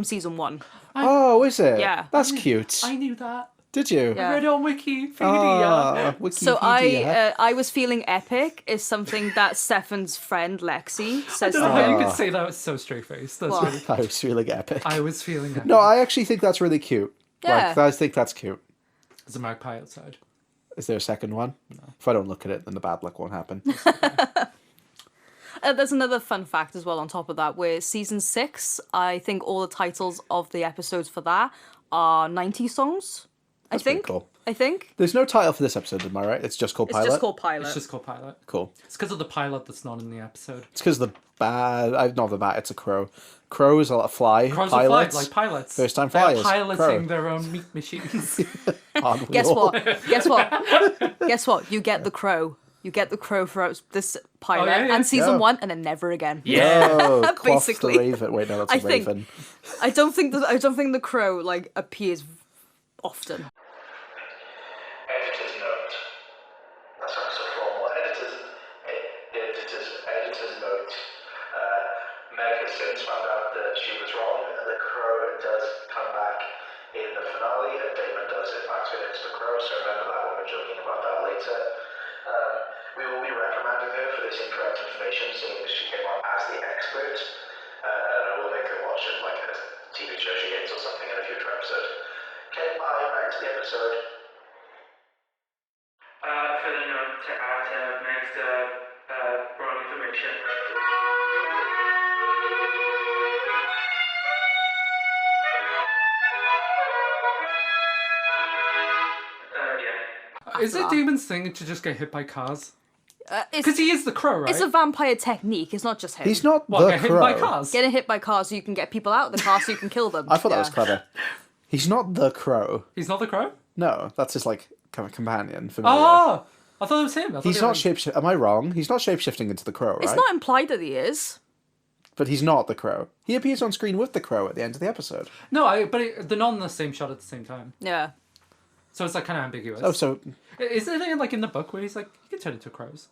season 1. Oh, is it? Yeah. That's cute. I knew that. Did you? Yeah. I read it on Wikipedia. Ah, So Wikipedia. I was feeling epic is something that Stefan's friend Lexi I says don't to know how him. you could say that so straight faced. That's What? really. I was feeling epic. I was feeling that. No, I actually think that's really cute. Yeah. Like, I think that's cute. There's a magpie outside. Is there a second one? No. If I don't look at it, then the bad luck won't happen. There's another fun fact as well on top of that, where season 6, I think all the titles of the episodes for that are 90 songs. That's I think. pretty cool. I think. There's no title for this episode, am I right? It's just called It's Pilot? just called Pilot. It's just called pilot. Cool. It's because of the pilot that's not in the episode. It's because the bad... Not the bat, it's a crow. Crows are a fly. Crows pilots. are flight, like pilots. First time They're flyers. piloting Crow. their own meat machines. On Guess wheel. what? Guess what? Guess what? You get the crow. You get the crow for this pilot yeah. and season Yeah. 1, and then never again. Oh, Cloth Basically. the Raven. Wait, no, that's a I think- raven. I don't think the crow like appears often. Editor's note. That's not so formal. Editor's note. the Crow does come back in the finale, and Damon does in fact turn into the Crow, so remember that when we're joking about that later. We will be reprimanding her for this incorrect information, seeing as she came on as the expert, and we'll make her watch it like a TV show she hates or something in a future episode. Okay, bye, back to the episode. Further note to add Meg's wrong information. Is it Damon's thing to just get hit by cars? Because he is the Crow, right? It's a vampire technique. It's not just him. He's not What, the get hit Crow. by cars? Getting hit by cars so you can get people out of the car so you can kill them. I thought that was clever. He's not the Crow. He's not the Crow? No, that's his like kind of companion. Familiar. Oh! I thought it was him. He's not shapeshifting. Am I wrong? He's not shapeshifting into the Crow, right? It's not implied that he is. But he's not the Crow. He appears on screen with the Crow at the end of the episode. No, they're not in the same shot at the same time. Yeah. So it's like kind of ambiguous. Oh, so Is it like in the book where he's like, you can turn into crows?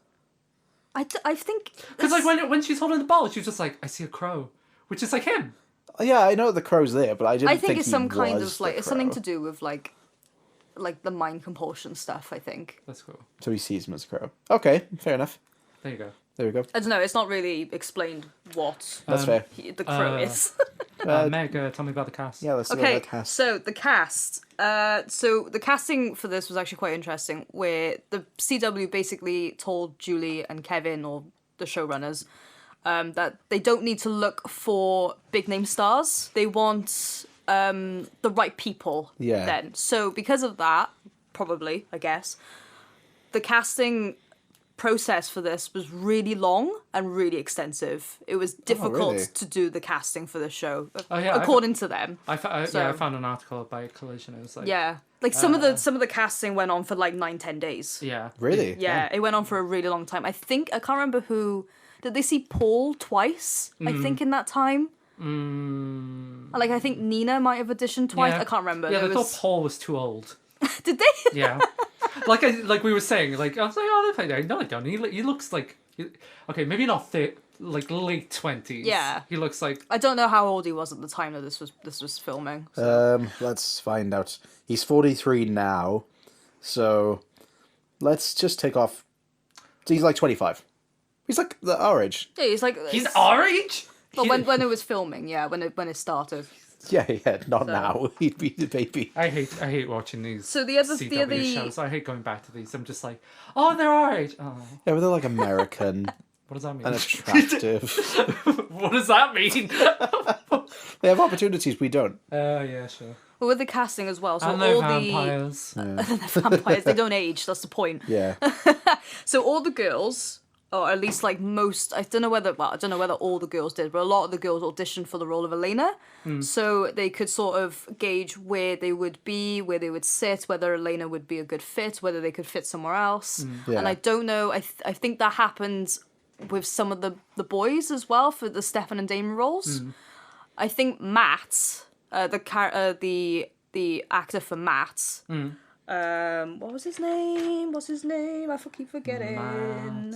I think... Because like when she's holding the ball, she's just like, I see a crow. Which is like him. yeah, I know the Crow's there, but I didn't. I think it's he some kind was of like the it's something Crow. to do with like the mind compulsion stuff. I think. That's cool. So he sees him as a Crow. Okay, fair enough. There you go. There we go. I don't know. It's not really explained what That's fair. the Crow is. Meg, tell me about the cast. Yeah, let's talk about Okay, the cast. so the cast. So the casting for this was actually quite interesting, where the CW basically told Julie and Kevin, or the showrunners, that they don't need to look for big name stars. They want the right people. Yeah. Then, so because of that, probably I guess, the casting process for this was really long and really extensive. It was difficult really? to do the casting for this show, Oh, yeah, according to them. I So- found an article by Collision. It was like, Yeah, like some of the casting went on for like 9-10 days. yeah, Really? Yeah, it went on for a really long time. I can't remember who. Did they see Paul twice? I think in that time. Like I think Nina might have auditioned twice. Yeah. I can't remember. Yeah, There they was... thought Paul was too old. Did they? Yeah, like we were saying, like I was like, oh, they played. No, they don't. He looks like, okay, maybe not like late 20s. Yeah. he looks like. I don't know how old he was at the time that this was filming. So. Let's find out. He's 43 now, so let's just take off. So he's like 25. He's like our age. Yeah, he's like He's our age. But when it was filming, yeah, when it started. Yeah, not now. He'd be the baby. I hate watching these. So the other shows. I hate going back to these. I'm just like, oh, they're our age. Oh, Yeah, but they're like American what does that mean? and attractive. What does that mean? They have opportunities we don't. Yeah, sure. But with the casting as well, so And all they're vampires. the vampires, they don't age. That's the point. Yeah. So all the girls, or at least like most, I don't know whether all the girls did, but a lot of the girls auditioned for the role of Elena, so they could sort of gauge where they would be, where they would sit, whether Elena would be a good fit, whether they could fit somewhere else. Yeah. And I don't know. I think that happened with some of the boys as well for the Stefan and Damon roles. I think Matt, the actor for Matt. What was his name? I keep forgetting. Matt.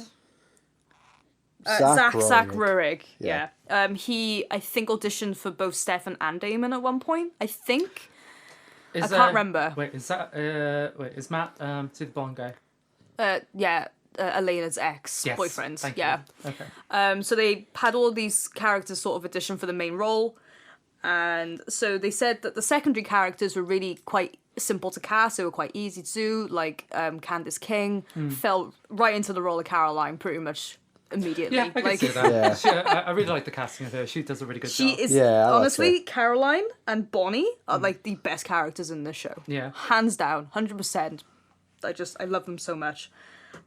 Zach Rurik. Rurik. Yeah. He, I think, auditioned for both Stefan and Damon at one point. I think. I can't remember. Wait, is Matt see the blonde guy? Yeah. Elena's ex-boyfriend. Thank yeah. you. Okay. So they had all these characters sort of audition for the main role, and so they said that the secondary characters were really quite simple to cast. They were quite easy to do. Like Candice King fell right into the role of Caroline pretty much immediately. Yeah, I can see that. I really like the casting of her. She does a really good She job. is Yeah, I like honestly her. Caroline and Bonnie are like the best characters in this show. Yeah. Hands down, 100%. I love them so much.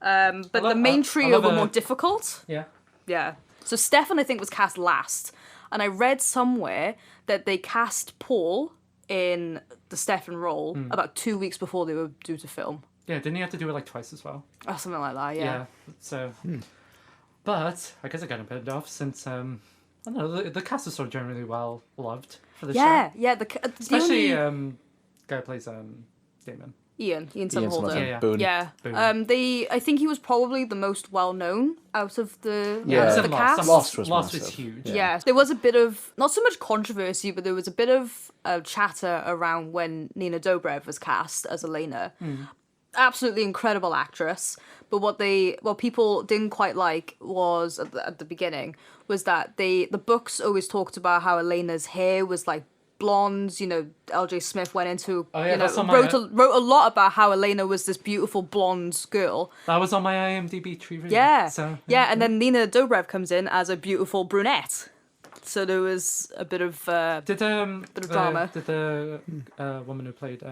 But the main I trio love were her. more difficult. Yeah. Yeah. So Stefan, I think, was cast last. And I read somewhere that they cast Paul in the Stefan role about 2 weeks before they were due to film. Yeah, didn't he have to do it like twice as well? Or something like that, yeah. So, but I guess I got a bit off since I don't know, the cast is sort of generally well loved for the show. Yeah, yeah. The Especially only... guy who plays Damon. Ian Ian Somerhalder. Somerhalder. Yeah. Boone. Yeah. Boone. I think he was probably the most well known out of the Yeah. out of the cast. Lost was Lost was massive. huge. Yeah, there was a bit of not so much controversy, but there was a bit of chatter around when Nina Dobrev was cast as Elena. Absolutely incredible actress, but what people didn't quite like was at the beginning was that the books always talked about how Elena's hair was like blonde. L.J. Smith went into that's on my- wrote a lot about how Elena was this beautiful blonde girl. That was on my IMDb tree reading. Yeah. So, Yeah, and then Nina Dobrev comes in as a beautiful brunette. So there was a bit of Did of drama. Did the woman who played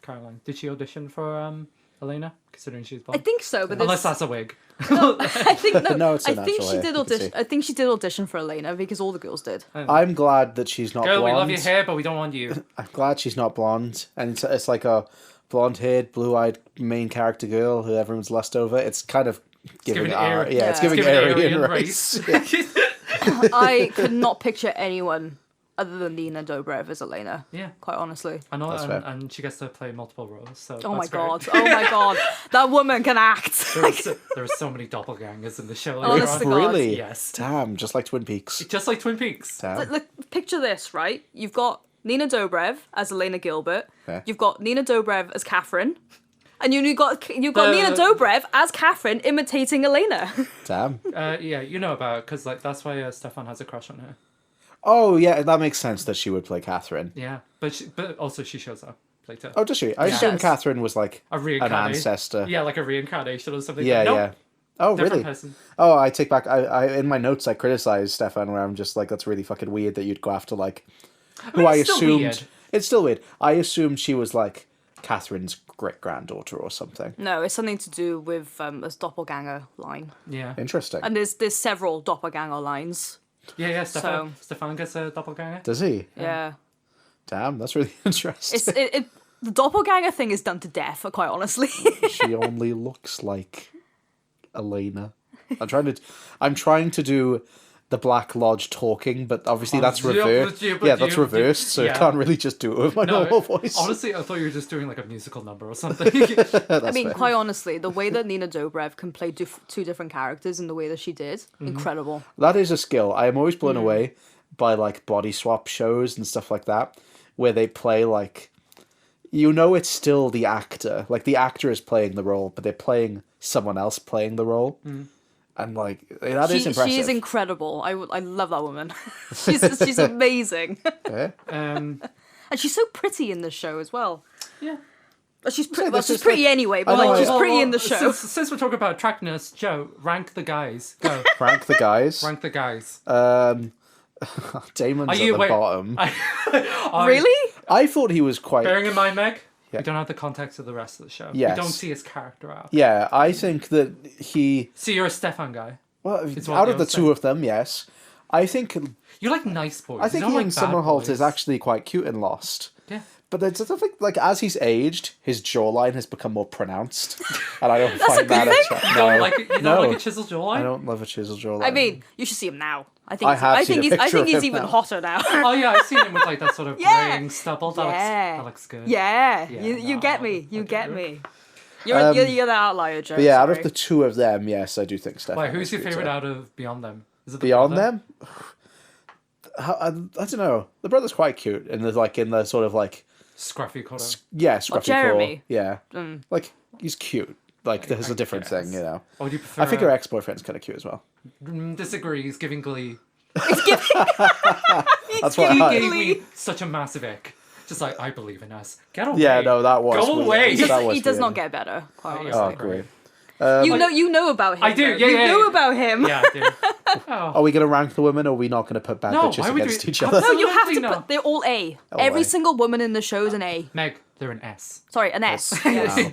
Caroline, did she audition for Elena? Considering she's I blonde. think so, but Unless there's- that's a wig. I think no. No, it's a I think natural she hair, did you can audition. see. I think she did audition for Elena because all the girls did. I'm glad that she's not Girl, blonde. we love your hair, but we don't want you. I'm glad she's not blonde, and it's like a blonde-haired, blue-eyed main character girl who everyone's lust over. It's kind of giving giving our, Aryan- yeah, it's Yeah. giving Aryan race. I could not picture anyone other than Nina Dobrev as Elena. Yeah. Quite honestly. I know, That's and, fair. and she gets to play multiple roles. So Oh my that's great. god. Oh my god. That woman can act. There are so many doppelgangers in the show. Honest later to on. God. Really? Yes. Damn, just like Twin Peaks. Just like Twin Peaks. Damn. Look, picture this, right? You've got Nina Dobrev as Elena Gilbert. Yeah. You've got Nina Dobrev as Catherine. And you've got The- Nina Dobrev as Catherine imitating Elena. Damn. Yeah, you know about it, because like, that's why Stefan has a crush on her. Oh, yeah, that makes sense that she would play Catherine. Yeah, but also she shows up later. Oh, does she? I Yeah. assumed Yes. Catherine was like A an reincarnation. ancestor. Yeah, like a reincarnation or something. Yeah, Nope, yeah. Oh, different really? person. Oh, I take back. I in my notes I criticized Stefan where I'm just like, that's really fucking weird that you'd go after like who I it's still assumed. weird. It's still weird. I assumed she was like Catherine's great granddaughter or something. No, it's something to do with this doppelganger line. Yeah. Interesting. And there's several doppelganger lines. Yeah, Stefan gets a doppelganger. Does he? Yeah. Damn, that's really interesting. The doppelganger thing is done to death, quite honestly. She only looks like Elena. I'm trying to do the Black Lodge talking, but obviously that's reversed. Yeah, that's reversed, so I can't really just do it with my normal voice. Honestly, I thought you were just doing like a musical number or something. I mean, quite honestly, the way that Nina Dobrev can play two different characters in the way that she did, incredible. That is a skill. I am always blown away by like body swap shows and stuff like that, where they play like, it's still the actor. Like the actor is playing the role, but they're playing someone else playing the role. And like that is impressive. She is incredible. I love that woman. she's amazing, Yeah. and she's so pretty in this show as well. Yeah. But she's So pretty. this Well, she's is pretty like- anyway. I But know, like, she's I- pretty in the show. Since we're talking about attractiveness, Joe, rank the guys. Go. Rank the guys. Rank the guys. Damon's Are at you the wait? bottom. Really? I thought he was quite. Bearing in mind, Meg, Yeah. we don't have the context of the rest of the show. Yes. We don't see his character out. Yeah, I think that he. So you're a Stefan guy. Well, what out of you're the two of them, yes. I think You like nice boys. I think you don't Ian like bad Somerhalder boys. is actually quite cute in Lost. Yeah. But there's something like as he's aged, his jawline has become more pronounced, and I don't That's a find that good thing? attractive. You No, don't like you don't no, like a chiseled jawline? I don't love a chiseled jawline. I mean, you should see him now. I think. I have I seen think a he's. I picture think of he's him even now. hotter now. Oh yeah, I've seen him with like that sort of Yeah. graying stubble. That Yeah. looks good. Yeah, Yeah, you no, get me. You I get do. me. You're the outlier, Joe. but yeah, out sorry. of the two of them, yes, I do think Stefan. Wait, who's is your cuter. favorite out of Beyond Them? Is it the Beyond brother? them? I don't know. The brother's quite cute, and there's like in the sort of like Scruffy color. scruffy Jeremy. core. Yeah, like he's cute. Like there's a different guess. thing, you know. Or do you prefer? I think her ex-boyfriend's kind of cute as well. Disagree. He's giving Glee. That's what He I. gave me such a massive ick. Just like, I believe in us. Get away. Yeah, no, that was Go weird. away. That was He does weird. not get better. Quite Oh, yeah. honestly. Oh, great. You know about him. I do, though. yeah, You yeah, know yeah. about him. Yeah, I do. Oh. Are we going to rank the women, or are we not going to put bad No, bitches why would against we- each other? No, you have to Absolutely put. not. They're all A. Oh, Every A. single woman in the show is an A. Meg, they're an S. Sorry, an S. Wow.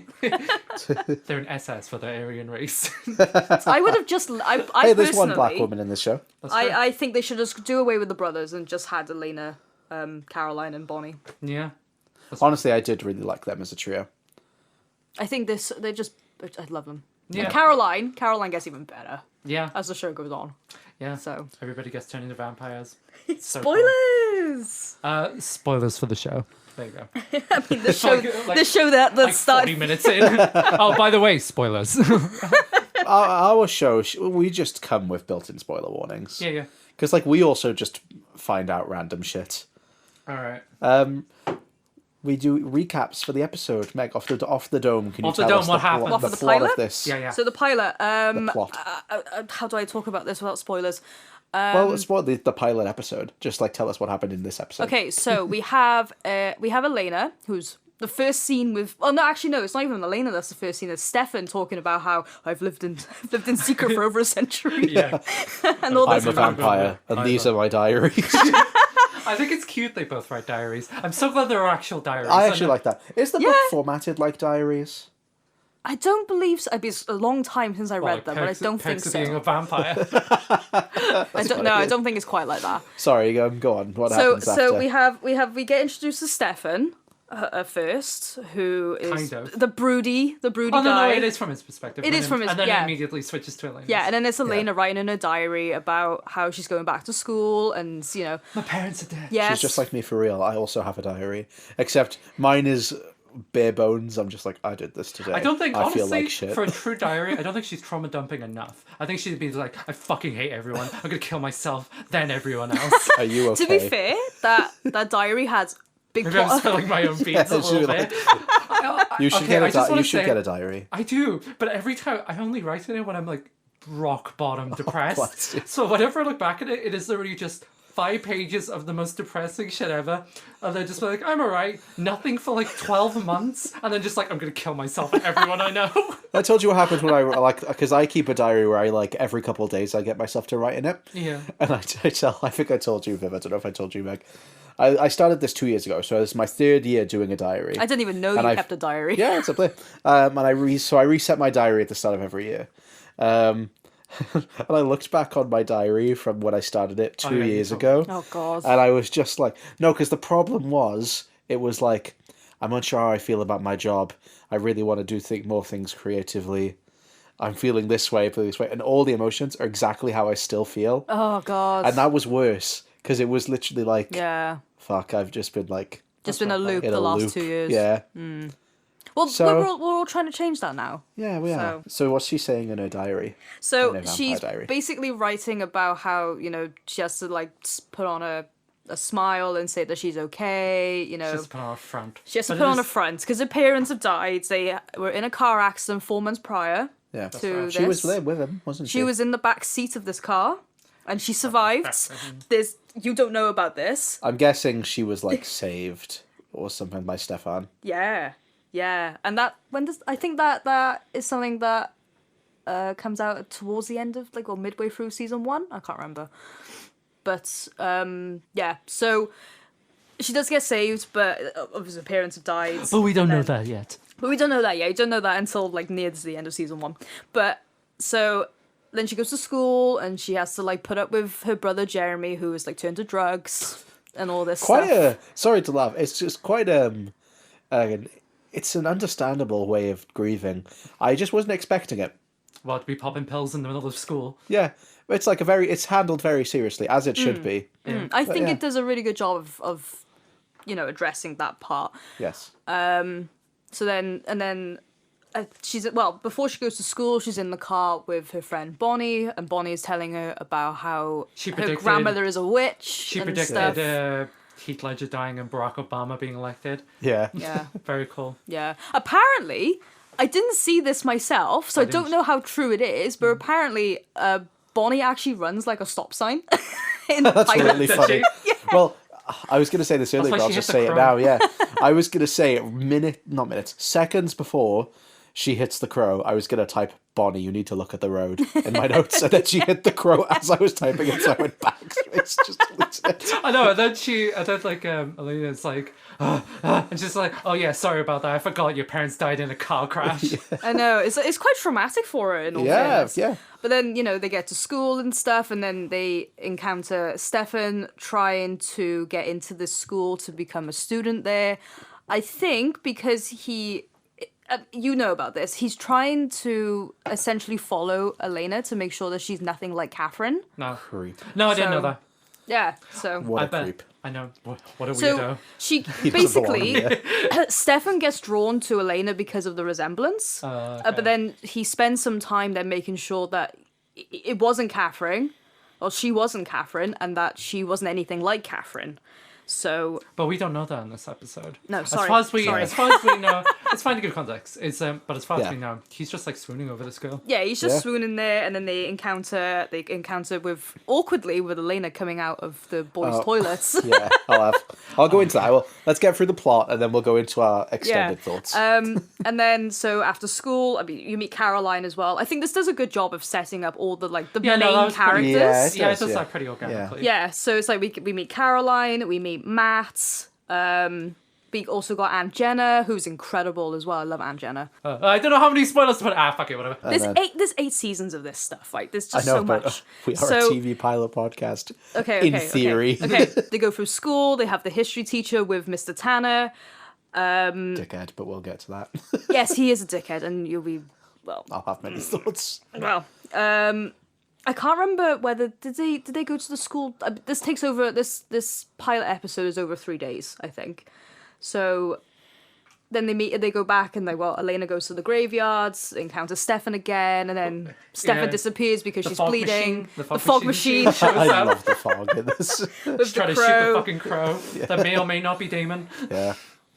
They're an SS for the Aryan race. I would have just. I Hey, there's one personally- black woman in this show. That's fair. I think they should just do away with the brothers and just had Elena, Caroline, and Bonnie. Yeah. Honestly, I did really like them as a trio. I think they just. I love them. Yeah. And Caroline gets even better Yeah. as the show goes on. Yeah. So Everybody gets turned into vampires. So spoilers. Spoilers. Spoilers for the show. There you go. I mean, the show, like- the show that Like started. 40 minutes in. Oh, by the way, spoilers. Our show, we just come with built-in spoiler warnings. Yeah. Because like we also just find out random shit. All right. We do recaps for the episode. Meg, off the dome, can you Off the tell dome, us what happened? What, the for the plot pilot? of this? Yeah. So the pilot. The plot. How do I talk about this without spoilers? Well, spoil the pilot episode. Just like tell us what happened in this episode. Okay, so we have Elena, who's the first scene with. Oh no, actually no, it's not even Elena. That's the first scene. It's Stefan talking about how I've lived in secret for over a century. Yeah. And all I'm this. a vampire, and these are my diaries. I think it's cute they both write diaries. I'm so glad there are actual diaries. I actually like that. Is the book Yeah. formatted like diaries? I don't believe so. It's a long time since I read them, but I don't think Perks of being a so. vampire. I don't know. I don't think it's quite like that. Sorry, go on. What So happens after? we get introduced to Stefan first, who is Kind of. the broody Oh, guy. no, it is from his perspective. It is from his- And then yeah. it immediately switches to Elena. Yeah, and then it's Elena writing in her diary about how she's going back to school, and My parents are dead. yes, She's just like me for real. I also have a diary, except mine is bare bones. I'm just like, I did this today. I don't think, I honestly, feel like shit. for a true diary, I don't think she's trauma dumping enough. I think she'd be like, I fucking hate everyone. I'm going to kill myself, then everyone else. Are you okay? To be fair, that diary has big Maybe I'm plot. spilling my own beans Yeah, a little she's bit. You should Okay, get I just wanna you should say- get a diary. I do, but every time I only write in it when I'm like rock bottom depressed. bless you. So whenever I look back at it, it is literally just 5 pages of the most depressing shit ever. And then just be like, I'm alright. Nothing for like 12 months. And then just like, I'm gonna kill myself and everyone I know. I told you what happens when I because I keep a diary where I like every couple of days I get myself to write in it. Yeah. And I think I told you, Viv. I don't know if I told you, Meg. I started this 2 years ago, so it's my 3rd year doing a diary. I didn't even know you And kept a diary. Yeah, it's up there. And I reset my diary at the start of every year. And I looked back on my diary from when I started it 2 yeah, you years told ago. Oh god. And I was just like, no, because the problem was, it was like, I'm unsure how I feel about my job. I really want to do more things creatively. I'm feeling this way, and all the emotions are exactly how I still feel. Oh god. And that was worse, because it was literally like, yeah. fuck, I've just been like... Just been a loop in the a last loop. 2 years. Yeah. Well, So- we're all trying to change that now. Yeah, we are. So what's she saying in her diary? So In a vampire she's diary. basically writing about how, she has to like put on a smile and say that she's okay, Just put on a front. She has to But put it on a is- front because her parents have died. They were in a car accident 4 months prior Yeah. to this. She was there with him, wasn't she? She was in the back seat of this car, and she survived. You don't know about this. I'm guessing she was like saved or something by Stefan. Yeah, and I think that is something that comes out towards the end of midway through season 1. I can't remember, but yeah. So she does get saved, but obviously her parents have died. But we don't and know then- that yet. But we don't know that yet. You don't know that until near to the end of season 1. But so then she goes to school and she has to put up with her brother Jeremy, who is turned to drugs and all this stuff. Sorry to laugh. It's just quite it's an understandable way of grieving. I just wasn't expecting it. Well, to be popping pills in the middle of school. Yeah, it's it's handled very seriously, as it should be. I think yeah. it does a really good job of addressing that part. Yes. So then before she goes to school, she's in the car with her friend Bonnie, and Bonnie is telling her about how She her predicted- grandmother is a witch. She and predicted stuff. Heath Ledger dying and Barack Obama being elected. Yeah. Yeah, Very cool. yeah. Apparently, I didn't see this myself, so I don't know how true it is. But apparently, Bonnie actually runs a stop sign in the That's pilot. really Does funny. she? Well, I was going to say this earlier, why but I'll she just hit the say it crow. now. Yeah, I was going to say seconds before she hits the crow, I was going to type, Bonnie, you need to look at the road in my notes, and then she hit the crow as I was typing it, so I went back. It's just I know, and then Elena's like, and she's like, oh yeah, sorry about that. I forgot your parents died in a car crash. I know it's quite traumatic for her. In all yeah, fairness. yeah. But then, they get to school and stuff, and then they encounter Stefan trying to get into this school to become a student there. I think because you know about this, he's trying to essentially follow Elena to make sure that she's nothing like Catherine. No, Creep. no, I didn't So- know that. Yeah, so... What I a bet. creep. I know. What a So weirdo. she He doesn't want basically, him, Stefan gets drawn to Elena because of the resemblance. Okay. But then he spends some time then making sure that it wasn't Catherine, or she wasn't Catherine, and that she wasn't anything like Catherine. So But we don't know that in this episode. No, sorry, As far as we, sorry. as far as we know, it's fine to give context. It's but as far as Yeah. we know, he's just like swooning over this girl. yeah, he's just Yeah. swooning there, and then they encounter with awkwardly with Elena coming out of the boys' toilets. Yeah, I'll go into that. Well, let's get through the plot, and then we'll go into our extended thoughts. And then so after school, I mean, you meet Caroline as well. I think this does a good job of setting up all the like the Yeah, no, that main was pretty- characters. Yeah, Yeah, does, it does yeah. that pretty organically. Yeah, so it's like we meet Caroline, we meet Matt. We also got Aunt Jenna, who's incredible as well. I love Aunt Jenna. I don't know how many spoilers to put. Fuck it, whatever. There's eight seasons of this stuff. Like there's I just know, so but much. we are So- a TV pilot podcast. Okay, in theory. Okay. They go through school. They have the history teacher with Mr. Tanner. Dickhead, but we'll get to that. Yes, he is a dickhead, and you'll be well. I'll have many thoughts. Well, I can't remember whether did they go to the school. This takes over this pilot episode is over 3 days, I think. So then they go back and Elena goes to the graveyards, encounters Stefan again, and then Stefan disappears because The she's fog bleeding. machine- the The fog fog machine machine shows I up. love the fog in this. with Try the to shoot the crow. fucking crow that may or may not be Damon. Yeah.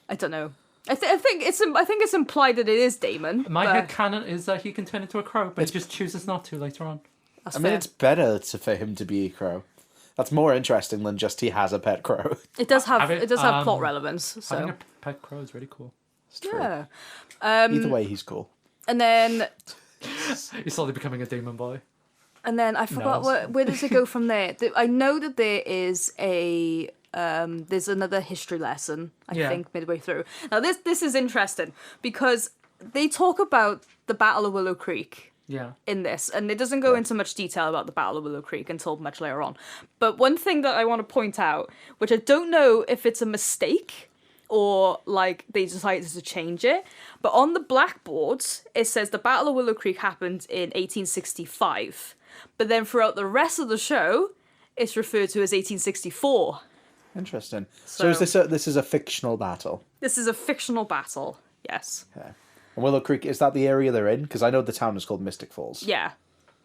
I don't know. I think it's implied that it is Damon. My but headcanon is that he can turn into a crow, but he just chooses not to later on. that's I mean, fair. it's better for him to be a crow. That's more interesting than just he has a pet crow. It does have Having- plot relevance. Having So a pet crow is really cool. It's true. yeah. Either way, he's cool. And then He's slowly becoming a demon boy. I forgot No. where does it go from there? I know that there is there's another history lesson, I Yeah. think, midway through. Now this is interesting because they talk about the Battle of Willow Creek Yeah. in this, and it doesn't go into much detail about the Battle of Willow Creek until much later on. But one thing that I want to point out, which I don't know if it's a mistake or like they decided to change it, but on the blackboards it says the Battle of Willow Creek happened in 1865, but then throughout the rest of the show it's referred to as 1864. Interesting. So is this is a fictional battle? This is a fictional battle, yes. Okay. And Willow Creek, is that the area they're in? Because I know the town is called Mystic Falls. Yeah,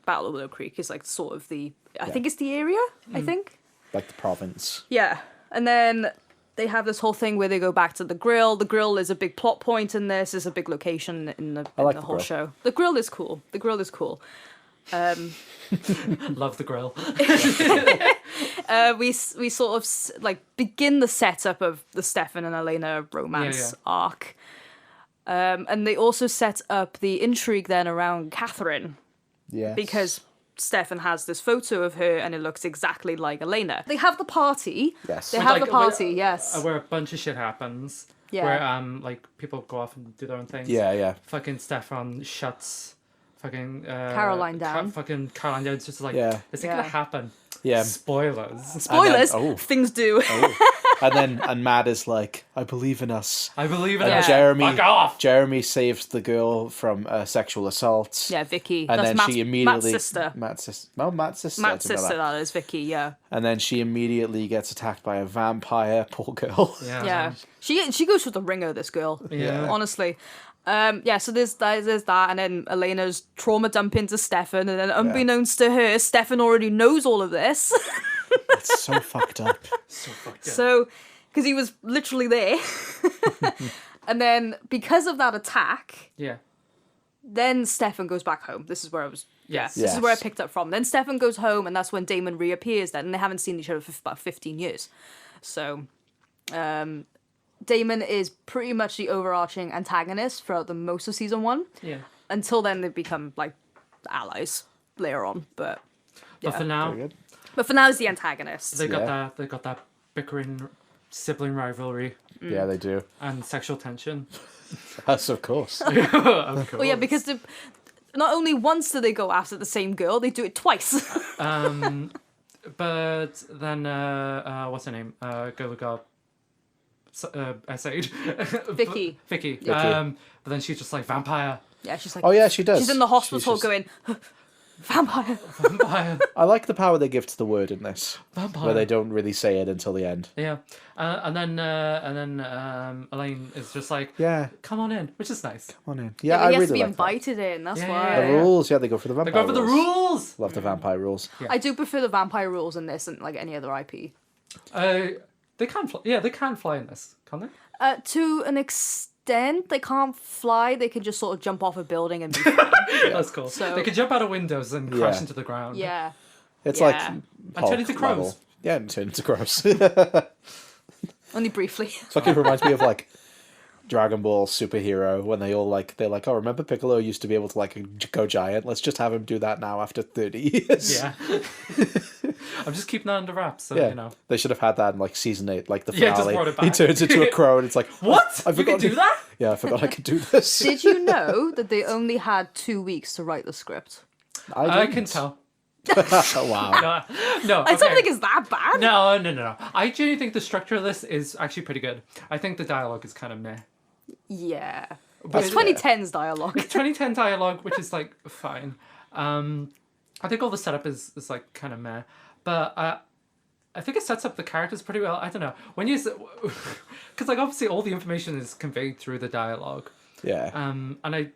Battle of Willow Creek is like sort of I think it's the area, I think. Like the province. Yeah, and then they have this whole thing where they go back to the grill. The grill is a big plot point in this. It's a big location in the like the the whole grill. show. The grill is cool. The grill is cool. Love the grill. We sort of like begin the setup of the Stefan and Elena romance arc. And they also set up the intrigue then around Catherine Yes. because Stefan has this photo of her and it looks exactly like Elena. They have the party. Yes. They With, have Like, the party, yes. Where a bunch of shit happens. Yeah. Where like people go off and do their own things. Yeah. Fucking Stefan shuts fucking Caroline down. fucking Caroline down. It's just like, Yeah. is it Yeah. gonna happen? Yeah. Spoilers. Spoilers, oh. things do. And Matt is like, I believe in us. I believe in Yeah. it. Jeremy Fuck off. Jeremy saves the girl from sexual assault. Yeah, Vicky. And That's then Matt's, she immediately Matt's sister. Matt's sister. No, Matt's sister. I Matt's didn't know sister, that. that is Vicky, yeah. And then she immediately gets attacked by a vampire. Poor girl. Yeah. Yeah. She goes for the ringer, this girl. Yeah. Honestly. So there's that, and then Elena's trauma dump into Stefan, and then unbeknownst to her, Stefan already knows all of this. It's so fucked up. So fucked up. So, because he was literally there. And then, because of that attack, Yeah. then Stefan goes back home. This is where I was. Yes. This is where I Yes. picked up from. Then Stefan goes home, and that's when Damon reappears. Then, and they haven't seen each other for about 15 years. So, Damon is pretty much the overarching antagonist throughout the most of season 1. Yeah. Until then, they become like allies later on. But But for Very now, good. he's the antagonist. they got Yeah. that bickering sibling rivalry Yeah, they do. and sexual tension. Yes, of course. Of course. Well, yeah, because not only once do they go after the same girl, they do it twice. But then, what's her name? Girl who got essayed. Vicky. Vicky. But then she's just like vampire. Yeah, she's like. Oh yeah, she does. She's in the hospital She's just- going. Vampire. Vampire. I like the power they give to the word in this, Vampire. where they don't really say it until the end. Yeah. And then Elaine is just like, Yeah, come on in, which is nice. come on in. Yeah, Yeah, but I he has really to be like that. invited in. That's Yeah, why. yeah, The yeah. rules, yeah, they go for the They vampire go for the rules. Love the vampire rules. Yeah. I do prefer the vampire rules in this than like any other IP. They can fly. Yeah, they can fly in this, can't they? To an extent, they can't fly. They can just sort of jump off a building and be fine. That's cool. So- They can jump out of windows and crash Yeah. into the ground. Yeah. It's Yeah. like And Hulk turn into crows. level. Yeah, and turn into crows. Only briefly. It's like it reminds me of like Dragon Ball superhero when they're like, oh, remember Piccolo used to be able to like go giant? Let's just have him do that now after 30 years. Yeah. I'm just keeping that under wraps, so Yeah. you know. They should have had that in like season 8, like the Yeah, just finale. brought it He back. turns into a crow and it's like, What? I You can forgot do that? Yeah, I forgot I could do this. Did you know that they only had 2 weeks to write the script? I didn't. can tell. Wow. No, I don't okay. think it's that bad. No. I genuinely think the structure of this is actually pretty good. I think the dialogue is kind of meh. Yeah. That's It's 2010's dialogue. 2010 dialogue, which is like fine. I think all the setup is like kind of meh, but I think it sets up the characters pretty well. I don't know when you, because like obviously all the information is conveyed through the dialogue. Yeah. And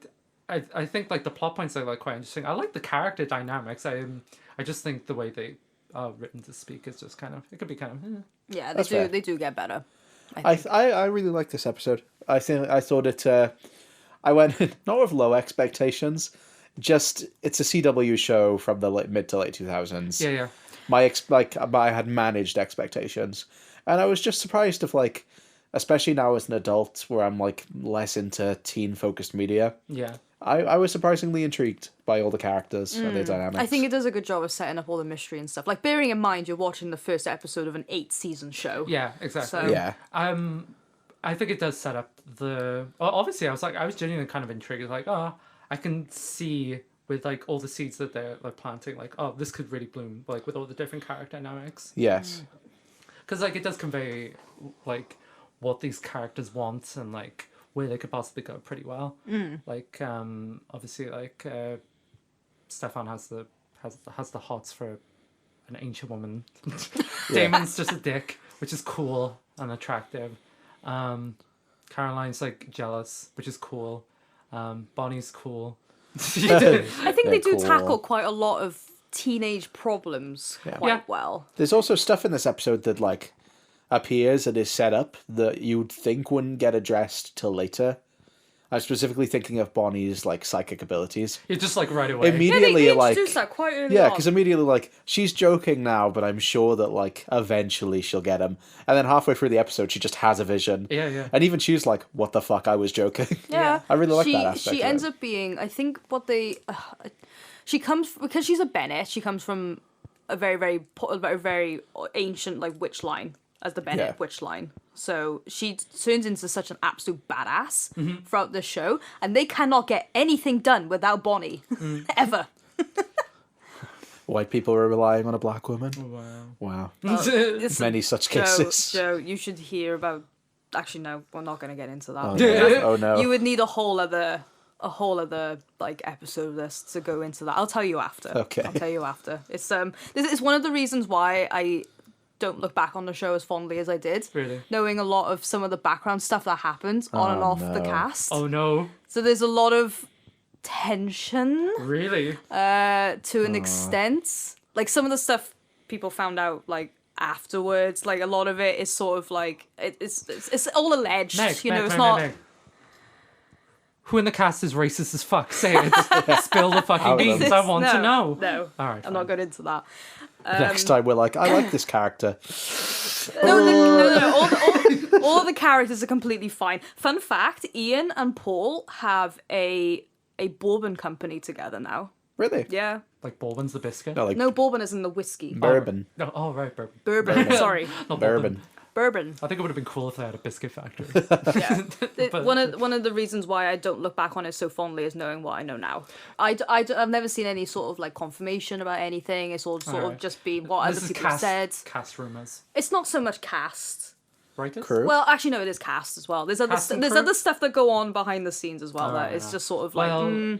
I think like the plot points are like quite interesting. I like the character dynamics. I just think the way they are written to speak is just kind of, it could be kind of. Yeah, That's fair. they do get better. I really like this episode. I thought it. I went in not with low expectations. Just it's a CW show from the mid to late 2000s. Yeah. I had managed expectations, and I was just surprised of like, especially now as an adult where I'm like less into teen focused media. Yeah. I was surprisingly intrigued by all the characters and their dynamics. I think it does a good job of setting up all the mystery and stuff. Like, bearing in mind you're watching the first episode of an 8-season show. Yeah, exactly. So- Yeah. I think it does set up the. Well, obviously, I was genuinely kind of intrigued. Like, I can see with like all the seeds that they're like planting. Like, oh, this could really bloom. Like with all the different character dynamics. Yes. Because like it does convey like what these characters want and like where they could possibly go pretty well. Like obviously like Stefan has the hots for an ancient woman. Damon's just a dick, which is cool and attractive. Caroline's like jealous, which is cool. Bonnie's cool. I think they do cool. tackle quite a lot of teenage problems quite Yeah. well. There's also stuff in this episode that like appears and is set up that you'd think wouldn't get addressed till later. I'm specifically thinking of Bonnie's like psychic abilities. You're just like right away. Immediately, they like introduce that quite early yeah, on. because immediately like she's joking now, but I'm sure that like eventually she'll get him. And then halfway through the episode, she just has a vision. Yeah. And even she's like, "What the fuck? I was joking." Yeah, I really like that aspect. She of ends it. up being, I think, what they. She comes because she's a Bennett. She comes from a very ancient like witch line as the Bennett Yeah. witch line. So she turns into such an absolute badass Mm-hmm. throughout the show, and they cannot get anything done without Bonnie ever. White people are relying on a black woman. Wow. Listen, Many such cases. Joe, you should hear about. Actually, no, we're not going to get into that. Oh, no. Oh no. You would need a whole other like episode of this to go into that. I'll tell you after. Okay. I'll tell you after. It's this is one of the reasons why I don't look back on the show as fondly as I did. Really? Knowing a lot of some of the background stuff that happens on and off the no. cast. Oh no. So there's a lot of tension Really? to an extent. Like some of the stuff people found out like afterwards, like a lot of it is sort of like it's all alleged. It's not. Meg. Who in the cast is racist as fuck? Say it. Spill the fucking Out of beans. them. I want to know. No. All right. I'm not going into that. Next time we're like, I like this character. No. All the characters are completely fine. Fun fact: Ian and Paul have a bourbon company together now. Really? Yeah. Like Bourbon's the biscuit. No, like No, bourbon is in the whiskey. bourbon. No. Oh right, bourbon. Bourbon. Sorry, Not Bourbon. bourbon. I think it would have been cool if they had a biscuit factory. Yeah. But- One of the reasons why I don't look back on it so fondly is knowing what I know now. I've never seen any sort of like confirmation about anything. It's all sort of Alright. just been what This other is people have said. cast rumors. It's not so much cast. Right? Crew. Well, actually, no, it is cast as well. There's Cast and crew? other stuff that go on behind the scenes as well. Oh, That it's yeah. just sort of like. Well-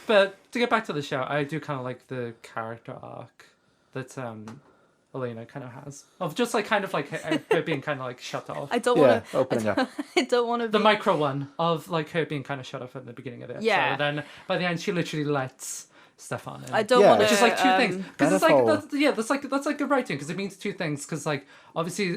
But to get back to the show, I do kind of like the character arc that Elena kind of has of just like kind of like her being kind of like shut off. I don't Yeah, want to. opening up. I don't want to. The micro one of like her being kind of shut off at the beginning of the episode. Yeah. And then by the end, she literally lets Stefan in. I don't Yeah. want to. Which is like two things, because it's that like whole- that's like good writing, because it means two things. Because like obviously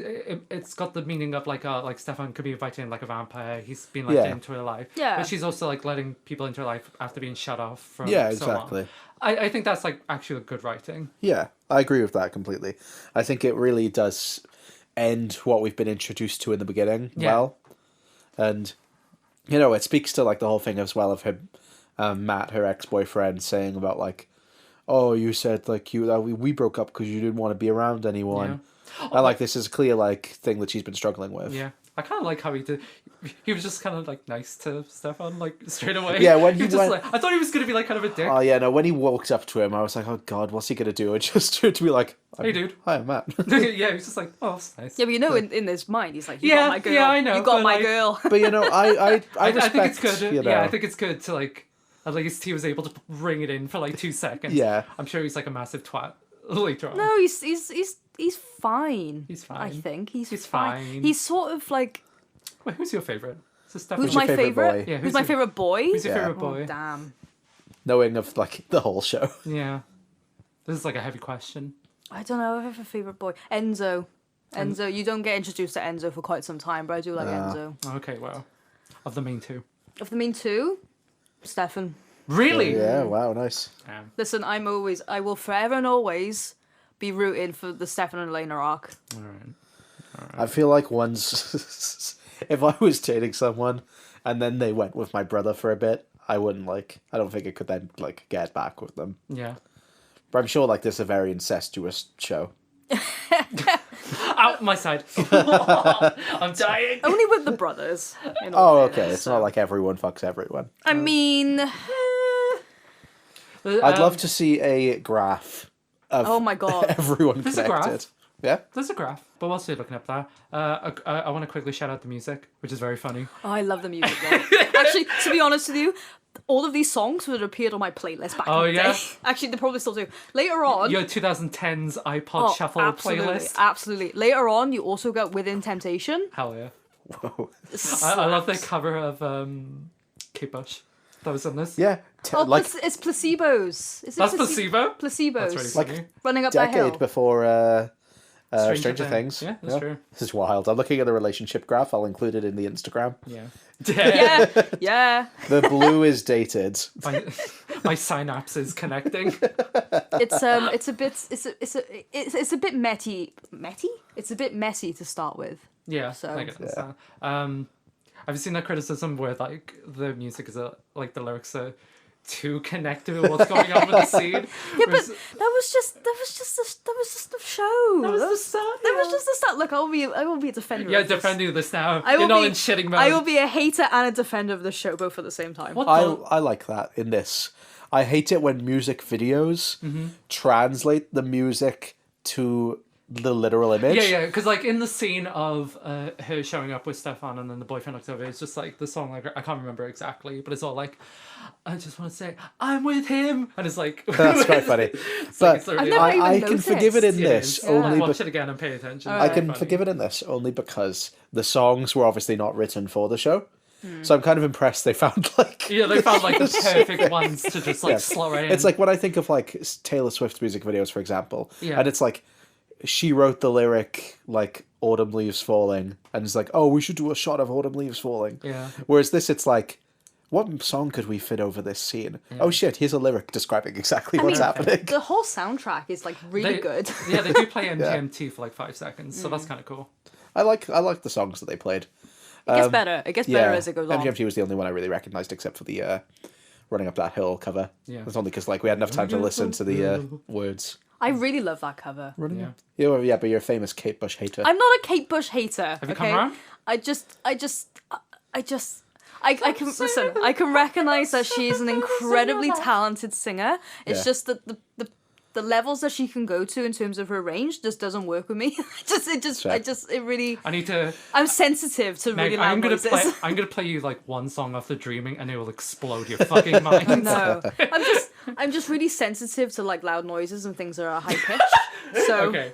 it's got the meaning of like Stefan could be invited in like a vampire. He's been let Yeah. into her life. Yeah. But she's also like letting people into her life after being shut off from Yeah, so long. exactly. I think that's like actually good writing. Yeah, I agree with that completely. I think it really does end what we've been introduced to in the beginning Yeah. well. And, you know, it speaks to, like, the whole thing as well of him, Matt, her ex-boyfriend, saying about, like, oh, you said, like, we broke up because you didn't want to be around anyone. And, like, this is a clear, like, thing that she's been struggling with. Yeah. I kind of like how he did. He was just kind of like nice to Stefan, like straight away. Yeah, when he was went- just like, I thought he was gonna be like kind of a dick. Oh, yeah, no, when he walked up to him, I was like, oh, God, what's he going to do? And just to be like, Hey, dude. Hi, I'm Matt. Yeah, he was just like, oh, that's nice. Yeah, but you know, in his mind, he's like, you Yeah, got my girl. yeah, I know, You got but, my like- girl. But, you know, I respect, I think it's good. you know. Yeah, I think it's good to like. At least he was able to ring it in for like 2 seconds. Yeah. I'm sure he's like a massive twat later on. No, he's fine. He's fine. I think he's fine. He's sort of like, Wait, who's your favorite? So Stefan. who's your my favourite favorite? boy? Yeah, who's my favorite boy? Who's your Yeah. favorite boy? Oh, damn. Knowing of, like, the whole show. Yeah. This is like a heavy question. I don't know. I have a favorite boy. Enzo. Enzo. You don't get introduced to Enzo for quite some time, but I do like Enzo. Okay, well, of the main two. Of the main two, Stefan. Really? Yeah, wow, nice. Damn. Listen, I will forever and always be rooting for the Stefan and Elena arc. All right. I feel like once, if I was dating someone and then they went with my brother for a bit, I don't think I could then, like, get back with them. Yeah. But I'm sure, like, this is a very incestuous show. Out my side. I'm dying. Only with the brothers. in all Oh, okay. fairness, It's so. not like everyone fucks everyone. I mean, I'd love to see a graph of oh my god. everyone There's a connected. graph? Yeah? There's a graph, but whilst you're looking up that, I want to quickly shout out the music, which is very funny. Oh, I love the music though. Actually, to be honest with you, all of these songs would have appeared on my playlist back Oh, in the yeah? day. Actually, they probably still do. Later on, Your 2010s iPod oh, Shuffle absolutely, playlist. absolutely. Later on, you also got Within Temptation. Hell yeah. Whoa. I love their cover of Kate Bush. That was on this. Yeah. Oh, like, it's Placebos. Is it That's Placebo? Placebos. That's really like funny. Running up that hill. decade before Stranger Stranger Things. Yeah, that's true. This is wild. I'm looking at the relationship graph. I'll include it in the Instagram. Yeah. Yeah, yeah. The blue is dated. My synapses connecting. It's a bit messy. It's a bit messy to start with. Yeah, So- I get that. Have you seen that criticism where like the music is like the lyrics are too connected with what's going on with the scene? Yeah, but that was just the show. That was the start. That was just the start. Look, I will be a defender. Yeah, of this. defending this now. I will You're not be in shitting mode. I will be a hater and a defender of the show both at the same time. What I the? I like that in this. I hate it when music videos translate the music to the literal image. Yeah, because like in the scene of her showing up with Stefan and then the boyfriend looks over, it's just like the song, like I can't remember exactly, but it's all like, I just want to say, I'm with him. And it's like... That's quite funny. it's But it's literally never like, even I can forgive it in it this is. only Watch because it again and pay attention. I can Funny. forgive it in this only because the songs were obviously not written for the show. So I'm kind of impressed they found like Yeah, they found like the perfect ones to just like Yeah. slow in. It's like when I think of like Taylor Swift music videos, for example, Yeah. and it's like she wrote the lyric like "Autumn Leaves Falling," and it's like, oh, we should do a shot of autumn leaves falling. Yeah. Whereas this, it's like, what song could we fit over this scene? Oh shit, here's a lyric describing exactly what's happening. The whole soundtrack is like really They- good. Yeah, they do play MGMT for like 5 seconds, so that's kind of cool. I like the songs that they played. It gets better. It gets better as it goes on. MGMT was the only one I really recognized, except for the "Running Up That Hill" cover. Yeah. It's only because like we had enough time to listen to the words. I really love that cover. Yeah. Yeah, but you're a famous Kate Bush hater. I'm not a Kate Bush hater. Have you okay? come around? I can listen. I can recognize that she is an incredibly talented singer. It's Yeah. just that the the levels that she can go to in terms of her range just doesn't work with me. It really. I need to. I'm sensitive to Meg, really loud noises. I'm gonna play you like one song off the Dreaming, and it will explode your fucking mind. No, I'm just really sensitive to like loud noises and things that are high pitched. So Okay.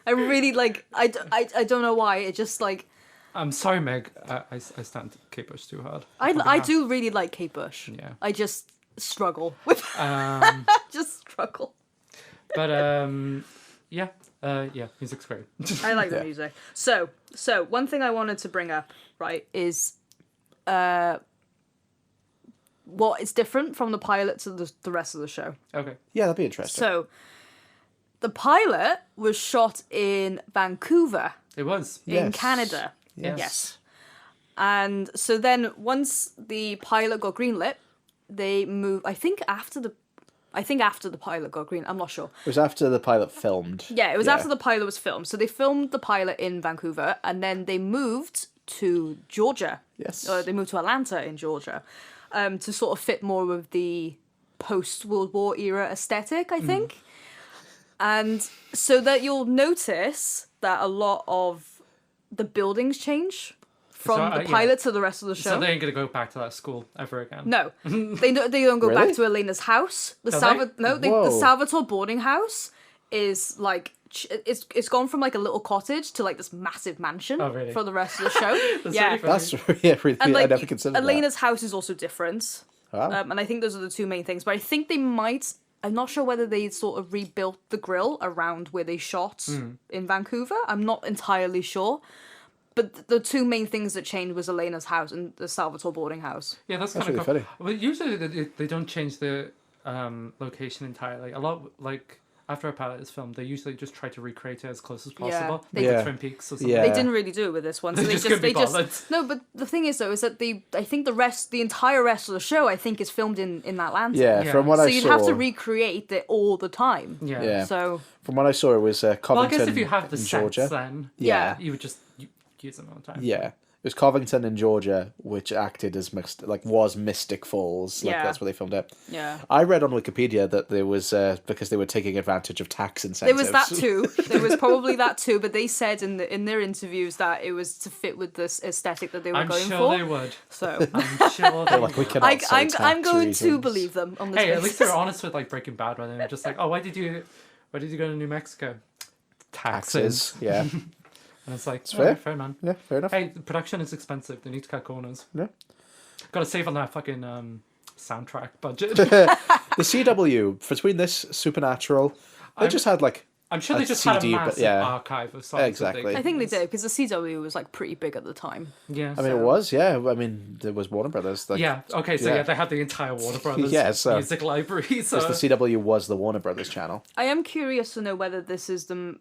I really like. I don't know why. It just like. I'm sorry, Meg. I stand Kate Bush too hard. I do really like Kate Bush. Yeah. I just struggle with. Just struggle. But yeah, music's great. I like the music. So one thing I wanted to bring up, right, is what is different from the pilot to the rest of the show. Okay. Yeah, that'd be interesting. So the pilot was shot in Vancouver, It was. in Yes. Canada. Yes. And so then once the pilot got greenlit, they moved. I think after the pilot got green. I'm not sure. It was after the pilot filmed. Yeah, it was after the pilot was filmed. So they filmed the pilot in Vancouver, and then they moved to Georgia. Yes. They moved to Atlanta in Georgia, to sort of fit more with the post-World War era aesthetic, I think. And so that you'll notice that a lot of the buildings change from the pilot to the rest of the show. So they ain't gonna go back to that school ever again. No, they don't go Really? back to Elena's house. The Whoa. Salvatore boarding house is like it's gone from like a little cottage to like this massive mansion really? for the rest of the show. Really funny. That's really. And like I never considered Elena's house is also different. Wow. And I think those are the two main things. But I think they might. I'm not sure whether they sort of rebuilt the grill around where they shot in Vancouver. I'm not entirely sure. But the two main things that changed was Elena's house and the Salvatore boarding house. Yeah, that's That's kind of really cool. funny. Well, usually they don't change the location entirely. A lot, like after a pilot is filmed, they usually just try to recreate it as close as possible. they- Like Yeah. Twin Peaks or something. Yeah. They didn't really do it with this one. So They just couldn't be bothered. no. But the thing is, though, is that I think the entire rest of the show, I think, is filmed in Atlanta. Yeah, Yeah. from what So I you'd saw. have to recreate it all the time. Yeah. Yeah. So From what I saw, it was Well, I Covington guess if you have the in sets, Georgia. then yeah. you would just use them all the time. Yeah. It was Covington in Georgia, which acted as was Mystic Falls. Like Yeah. that's where they filmed it. Yeah. I read on Wikipedia that there was because they were taking advantage of tax incentives. There was that too. There was probably that too. But they said in their interviews that it was to fit with this aesthetic that they were I'm going sure for. they would. So I'm sure they They're like, we would. cannot say I'm tax going to reasons. believe them on this Hey, at basis. least they're honest with like Breaking Bad, rather than just like, oh, why did you go to New Mexico? Taxes. Yeah. And it's like, fair. fair man. Yeah, fair enough. Hey, the production is expensive. They need to cut corners. Yeah. Got to save on that fucking soundtrack budget. The CW, between this, Supernatural, they just had like I'm sure a they just had a CD, but massive yeah. archive of songs. Exactly. I think they did because the CW was like pretty big at the time. Yeah. I mean, it was, yeah. I mean, there was Warner Brothers. Like, yeah. Okay. So yeah, they had the entire Warner Brothers Yeah, so- music library. So because the CW was the Warner Brothers channel. I am curious to know whether this is the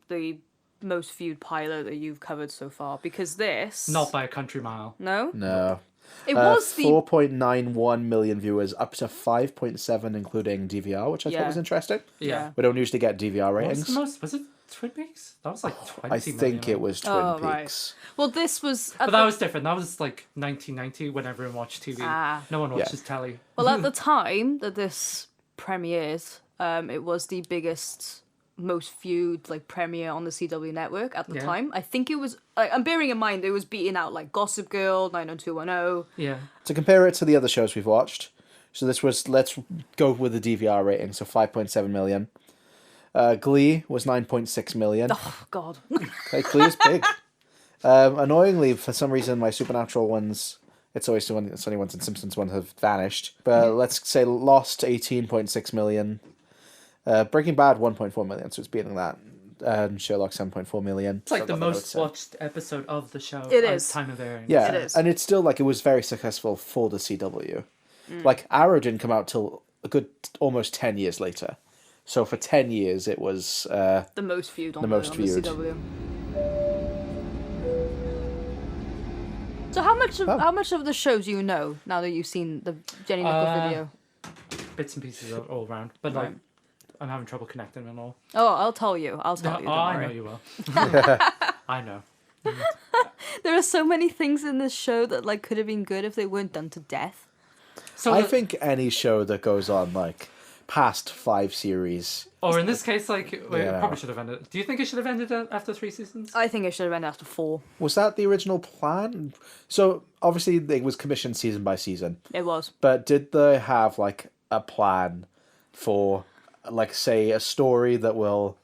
most viewed pilot that you've covered so far because this not by a country mile. no No. it was the 4.91 million viewers, up to 5.7 including DVR, which I thought Yeah. was interesting. Yeah. We don't usually get DVR What was ratings. the most? Was it Twin Peaks? That was like 20 I think it was Twin Oh, right. Peaks. well this was But that was different. That was like 1990 when everyone watched TV. Ah. No one watches telly. well at the time that this premiered it was the biggest most viewed like premiere on the CW network at the Yeah. time. I think it was I'm bearing in mind it was beating out like Gossip Girl, 90210. Yeah. To compare it to the other shows we've watched, so this was, let's go with the DVR rating, so 5.7 million. Glee was 9.6 million. Oh god. Okay, Glee is big. Annoyingly, for some reason, my Supernatural ones, it's only ones and Simpsons ones have vanished. But let's say Lost, 18.6 million. Breaking Bad, 1.4 million, so it's beating that. Sherlock, 7.4 million. It's like the most watched episode of the show. It at is. time of airing. Yeah, It is. and it's still like it was very successful for the CW. Like Arrow didn't come out till a good almost 10 years later. So for 10 years it was The most viewed on, The most on viewed. the CW. So how much of the shows you know now that you've seen the Jenny Nichols video? Bits and pieces all around, but like I'm having trouble connecting them all. Oh, I'll tell you. Don't I worry. know you will. I know. There are so many things in this show that like could have been good if they weren't done to death. So I think any show that goes on like past 5 series. Or in this case, like, it Yeah. probably should have ended. Do you think it should have ended after 3 seasons? I think it should have ended after 4. Was that the original plan? So obviously it was commissioned season by season, It was. but did they have like a plan for, like, say, a story that will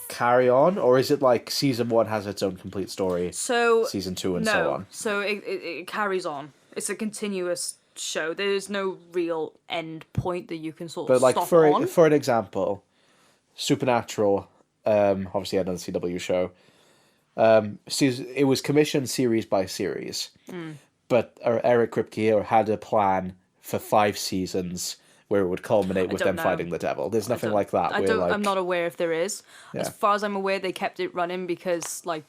carry on, or is it like season 1 has its own complete story, So season 2 and no, so on? so it carries on. It's a continuous show. There's no real end point that you can sort But of like stop for on. for an example, Supernatural, obviously another CW show. It was commissioned series by series, but Eric Kripke had a plan for 5 seasons where it would culminate with don't them know. fighting the devil. There's nothing like that. I'm not aware if there is. Yeah. As far as I'm aware, they kept it running because like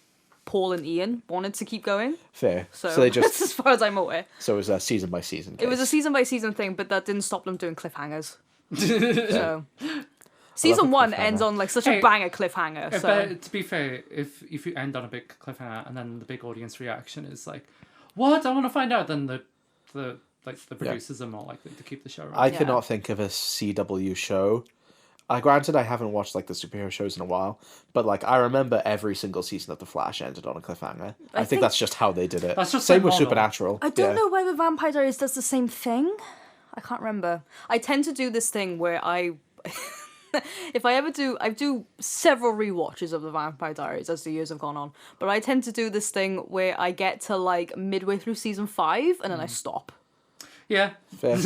Paul and Ian wanted to keep going. Fair. So, So they that's just as far as I'm aware. so it was a season by season. It was a case. season by season thing, but that didn't stop them doing cliffhangers. So season 1 cliffhanger. ends on like such Hey, a banger cliffhanger. So But to be fair, if you end on a big cliffhanger and then the big audience reaction is like, "What? I want to find out," then the producers are more likely to keep the show running. I Yeah. cannot think of a CW show. Granted, I haven't watched like the superhero shows in a while, but like I remember every single season of The Flash ended on a cliffhanger. I think think- that's just how they did it. That's just Same their with model. Supernatural. I don't know whether Vampire Diaries does the same thing. I can't remember. I tend to do this thing where if I do several rewatches of the Vampire Diaries as the years have gone on, but I tend to do this thing where I get to like midway through season 5 and then I stop. Yeah, Fair.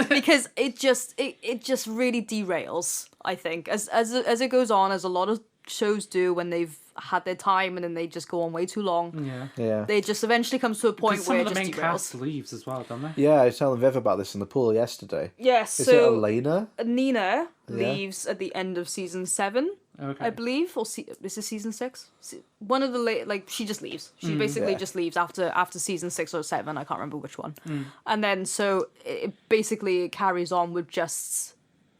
Because it just really derails, I think, as it goes on, as a lot of shows do when they've had their time and then they just go on way too long. yeah. Yeah. They just eventually comes to a point Because some where of it the just main derails. cast leaves as well, don't they? Yeah, I was telling Viv about this in the pool yesterday. Yes, Is it so Elena? Nina leaves at the end of season 7, Okay. I believe, or is it season 6? One of the she just leaves. She basically Yeah. just leaves after season 6 or 7. I can't remember which one. And then so it basically carries on with just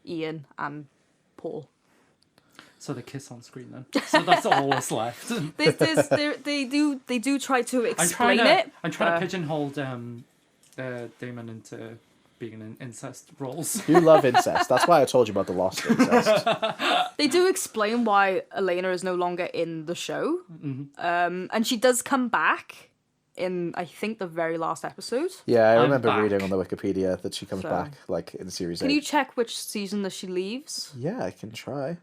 Ian and Paul. So they kiss on screen then. So that's all that's left. They do try to explain it. I'm trying to pigeonhole Damon into being in incest roles. You love incest. That's why I told you about the Lost incest. They do explain why Elena is no longer in the show. And she does come back in, I think, the very last episode. Yeah, I I'm remember back. reading on the Wikipedia that she comes So- back, like, in series 8. Can you check which season that she leaves? Yeah, I can try.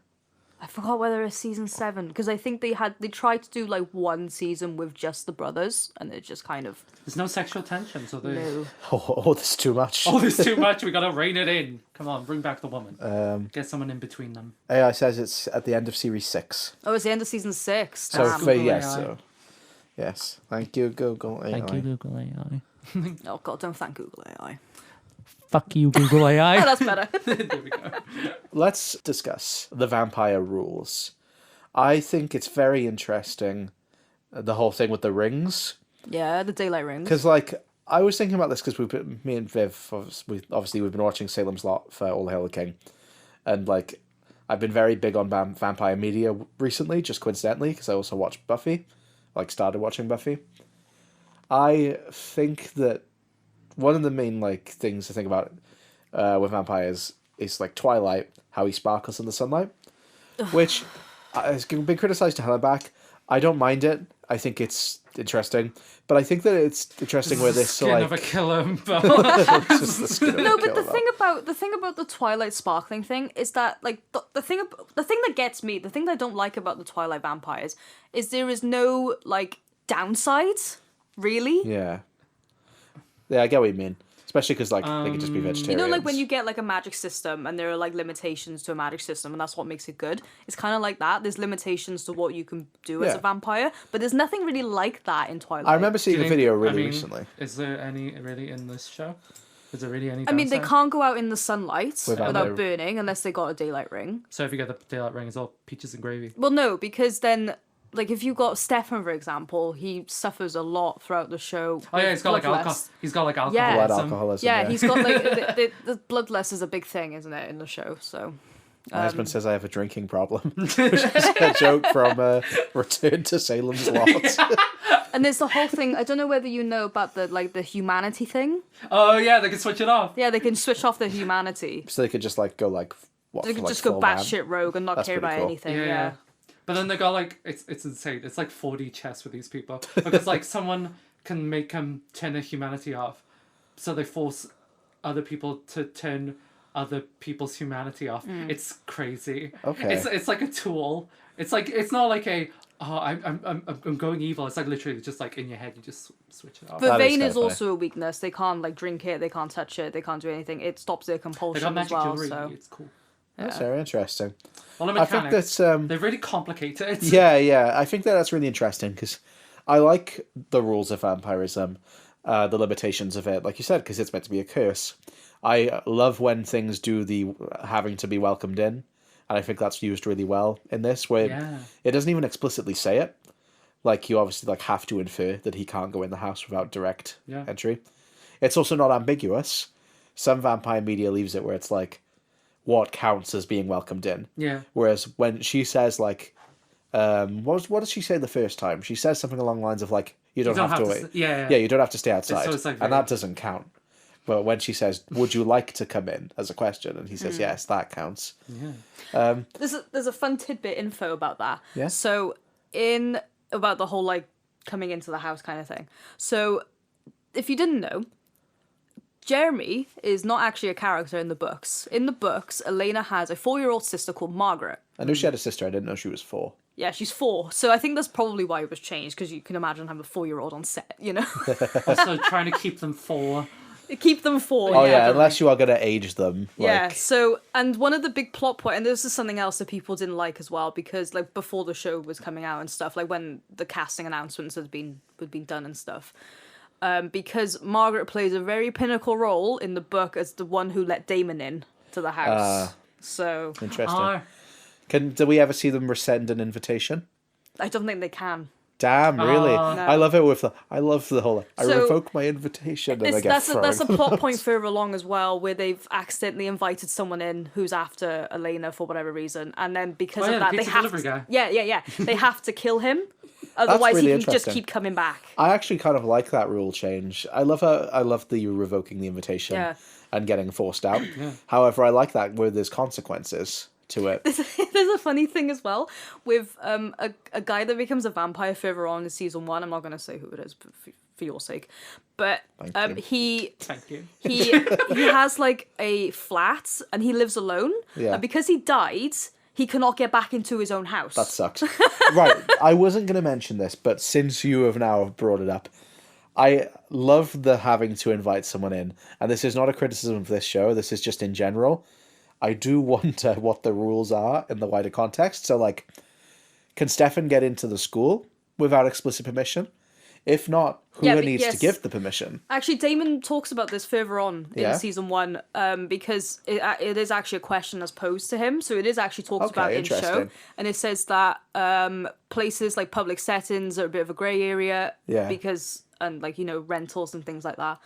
I forgot whether it's season 7, because I think they tried to do like one season with just the brothers, and it just kind of There's no sexual tension, so there's... no. Oh, that's too much. Oh, there's too much. We gotta rein it in. Come on, bring back the woman. Get someone in between them. AI says it's at the end of series 6. Oh, it's the end of season 6. So, Damn. for, Google yes, AI. so... Yes. Thank you, Google AI. Google AI. Oh god, don't thank Google AI. Fuck you, Google Oh, AI. that's better. There we go. Let's discuss the vampire rules. I think it's very interesting, the whole thing with the rings. Yeah, the daylight rings. Because, like, I was thinking about this because me and Viv, obviously we've been watching Salem's Lot for All Hail the King. And, like, I've been very big on vampire media recently, just coincidentally, because I also watched Buffy. Like, started watching Buffy. I think that one of the main, like, things to think about with vampires is, like, Twilight, how he sparkles in the sunlight. Which has been criticised to hell and back. I don't mind it. I think it's interesting. But I think that it's interesting where this, Skin like... of a killer. it's just the skin of a No, but killer. the thing about the Twilight sparkling thing is that like the thing that gets me, the thing that I don't like about the Twilight vampires is there is no like downsides, really. Yeah. Yeah, I get what you mean. Especially because, like, they could just be You vegetarians. know, like when you get like a magic system and there are like limitations to a magic system, and that's what makes it good. It's kind of like that. There's limitations to what you can do as Yeah. a vampire, but there's nothing really like that in Twilight. I remember seeing a video really recently. Is there any really in this show? Is there really any? I mean, they downside? can't go out in the sunlight Without without their- burning unless they got a daylight ring. So if you get the daylight ring, it's all peaches and gravy. Well, no, because then, like, if you got Stefan, for example, he suffers a lot throughout the show. Oh yeah, he's got like bloodlust. alcohol. He's got like Yeah. alcoholism. Blood alcoholism. Yeah, he's got like the bloodlust is a big thing, isn't it, in the show? So My husband says I have a drinking problem, which is a joke from Return to Salem's Lot. And there's the whole thing. I don't know whether you know about the humanity thing. Oh yeah, they can switch it off. Yeah, they can switch off their humanity. So they could just like go like what? They for, could like, just go full man? batshit rogue and not That's care pretty about cool. anything. Yeah, Yeah. But then they got like it's insane. It's like 4D chess with these people because like someone can make them turn their humanity off, so they force other people to turn other people's humanity off. It's crazy. Okay. It's like a tool. It's like it's not like a I'm going evil. It's like literally just like in your head you just switch it off. But That is Vane kinda is funny. also a weakness. They can't like drink it. They can't touch it. They can't do anything. It stops their They compulsion got as magic well. jewelry. So It's cool. That's very interesting. Well, the I think mechanics. that's They're really complicated. yeah. I think that's really interesting because I like the rules of vampirism, the limitations of it, like you said, because it's meant to be a curse. I love when things do the having to be welcomed in, and I think that's used really well in this, where Yeah. it doesn't even explicitly say it. Like you obviously like have to infer that he can't go in the house without direct entry. It's also not ambiguous. Some vampire media leaves it where it's like, what counts as being welcomed in? Yeah. Whereas when she says like, what does she say the first time? She says something along the lines of like, you don't have to wait. Yeah. Yeah, you don't have to stay outside, So it's like and very- that doesn't count. But when she says, "Would you like to come in?" as a question, and he says, "Yes," that counts. there's a fun tidbit info about that. Yeah. So about the whole like coming into the house kind of thing. So if you didn't know, Jeremy is not actually a character in the books. In the books, Elena has a 4-year-old sister called Margaret. I knew she had a sister. I didn't know she was 4. Yeah, she's 4. So I think that's probably why it was changed, because you can imagine having a 4-year-old on set, you know? Also trying to keep them for. Keep them 4. Oh yeah, unless you are going to age them. Yeah, Like, so, and one of the big plot points, and this is something else that people didn't like as well, because, like, before the show was coming out and stuff, like, when the casting announcements had been done and stuff, because Margaret plays a very pinnacle role in the book as the one who let Damon in to the house. So, interesting. Do we ever see them rescind an invitation? I don't think they can. Damn, really? No. I love it with I love the whole. I So, revoke my invitation, and I get That's a thrown. plot point further along as well, where they've accidentally invited someone in who's after Elena for whatever reason, and then because Oh, yeah, of the that, they pizza have delivery guy. yeah, they have to kill him, otherwise really he can just interesting. keep coming back. I actually kind of like that rule change. I love the revoking the invitation Yeah. and getting forced out. However, I like that where there's consequences to it. There's a funny thing as well with a guy that becomes a vampire further on in season 1. I'm not going to say who it is for your sake, but Thank you. Thank you. he has like a flat and he lives alone. Yeah. And because he died, he cannot get back into his own house. That sucks. Right, I wasn't going to mention this, but since you have now brought it up, I love the having to invite someone in, and this is not a criticism of this show, this is just in general. I do wonder what the rules are in the wider context. So, like, can Stefan get into the school without explicit permission? If not, who Yeah, but needs to yes. give the permission? Actually, Damon talks about this further on in Yeah? season 1, because it is actually a question that's posed to him. So it is actually talked Okay, about in show, interesting. and it says that places like public settings are a bit of a grey area, Yeah. because and like rentals and things like that,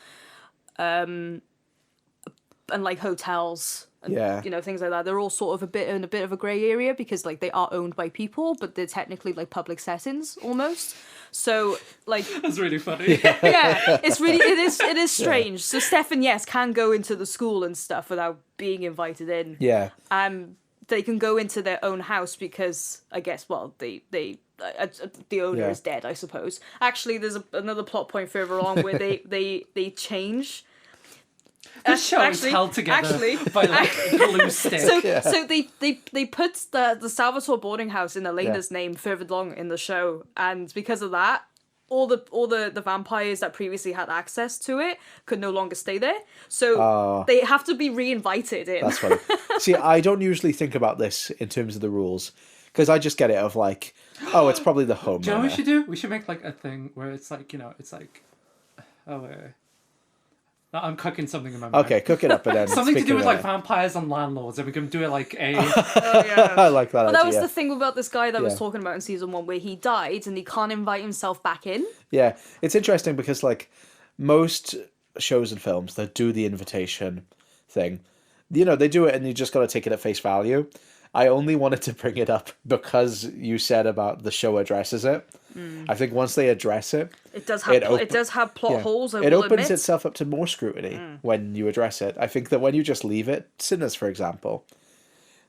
and like hotels. And, Yeah. things like that. They're all sort of in a bit of a grey area because like they are owned by people, but they're technically like public settings almost. So like That's really funny. yeah, it is strange. So Stefan, yes, can go into the school and stuff without being invited in. Yeah. They can go into their own house because I guess the owner Yeah. is dead, I suppose. Actually, there's another plot point further on where they change. This show is held together by like glue stick. So they put the Salvatore boarding house in Elena's name further along in the show, and because of that, all the vampires that previously had access to it could no longer stay there. So they have to be re-invited in. That's funny. See, I don't usually think about this in terms of the rules, because I just get it of like, oh, it's probably the homeowner. Do you know what we should do? We should make like a thing where it's like, it's like, I'm cooking something in my mind. Okay, cook it up and then Something to speak do with about like vampires and landlords, and we can do it like a. I like that But that idea. was the thing about this guy that I was Yeah. talking about in season 1, where he died and he can't invite himself back in. Yeah, it's interesting because like most shows and films that do the invitation thing, they do it and you just got to take it at face value. I only wanted to bring it up because you said about the show addresses it. I think once they address it, It does have plot holes. I will opens admit. itself up to more scrutiny when you address it. I think that when you just leave it, Sinners, for example,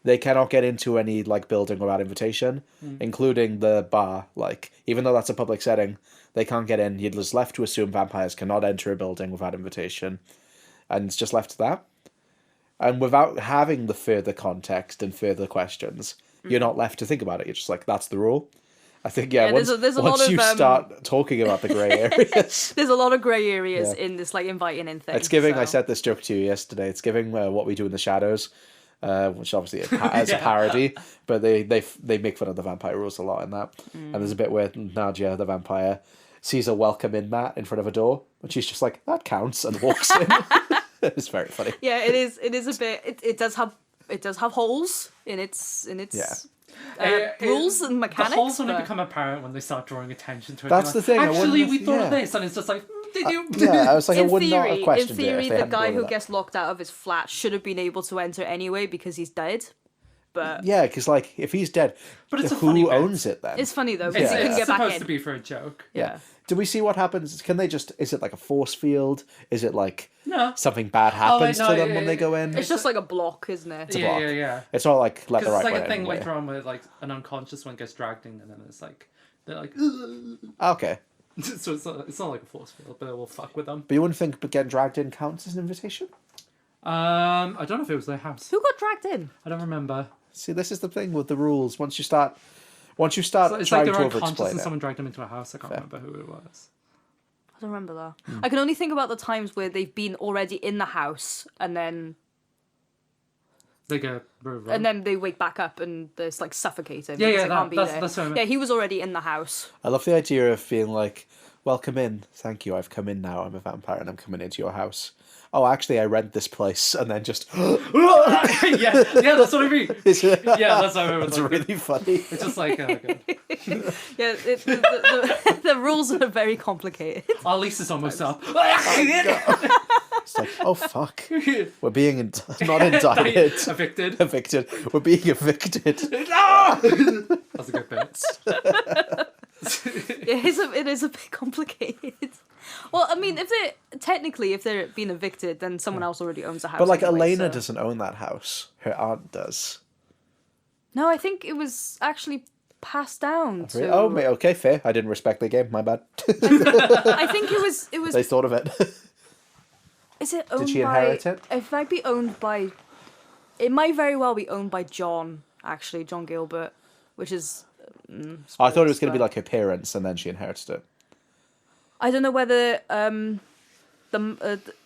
they cannot get into any like building without invitation, including the bar. Like, even though that's a public setting, they can't get in. You're just left to assume vampires cannot enter a building without invitation, and it's just left to that. And without having the further context and further questions, you're not left to think about it. You're just like, that's the rule. I think, once you start talking about the grey areas... There's a lot of grey areas in this, like, inviting in thing. It's giving, I said this joke to you yesterday, it's giving What We Do in the Shadows, which obviously is a parody, but they make fun of the vampire rules a lot in that. And there's a bit where Nadia, the vampire, sees a welcome in mat in front of a door, and she's just like, that counts, and walks in. It's very funny. Yeah, it is a bit... It does have holes in its rules and mechanics. The holes only become apparent when they start drawing attention to it. That's the thing. Actually, we thought of this, and it's just like, did you? I was like, I would not have in questioned theory, it. If the guy who gets locked out of his flat should have been able to enter anyway because he's dead. But yeah, because like if he's dead, but it's who owns it then? It's funny though. It's, You can it's get back supposed in. to be for a joke. Yeah. Do we see what happens? Can they just? Is it like a force field? Is it like No. something bad happens no, to them when they go in? It's just like a block, isn't it? a block. Yeah. It's not like let the Because right it's like way a thing in, later on where like an unconscious one gets dragged in, and then it's like they're like, ugh. Okay, So it's not like a force field, but it will fuck with them. but you wouldn't think getting dragged in counts as an invitation? I don't know if it was their house. Who got dragged in? I don't remember. See, this is the thing with the rules. Once you start So it's trying like to they're unconscious over-explain and it. someone dragged them into a house. I can't remember who it was. I don't remember that. I can only think about the times where they've been already in the house and then They go, and then they wake back up and there's like suffocating. Yeah, because yeah, they can't be that's there. what I meant. Yeah, he was already in the house. I love the idea of being like, welcome in, thank you, I've come in now, I'm a vampire and I'm coming into your house. Oh, actually, I rent this place, and then just... yeah, that's what I mean. Yeah, that's what I It's mean. really funny. It's just like, oh, God. Yeah, the rules are very complicated. Our lease is almost up. It's like, oh, fuck. We're being not indicted. Evicted. Evicted. We're being evicted. That's a good bit. It is a bit complicated. Well, I mean, if they're being evicted, then someone else already owns the house. But, like, anyway, Elena so- doesn't own that house. Her aunt does. No, I think it was actually passed down to... Oh, okay, fair. I didn't respect the game. My bad. I think it was... They thought of it. Is it owned Did she by... inherit it? It might be owned by... It might very well be owned by John, actually, John Gilbert, which is... I thought it was going to be like her parents, and then she inherited it. I don't know whether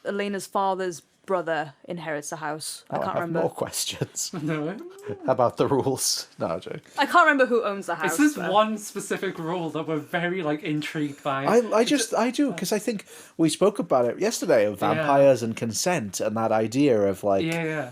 Elena's father's brother inherits the house. I Oh, can't I have remember. more questions No. about the rules. No, I'm joking. I can't remember who owns the house. It's this but- one specific rule that we're very, like, intrigued by. I do, because I think we spoke about it yesterday of vampires and consent and that idea of like, Yeah.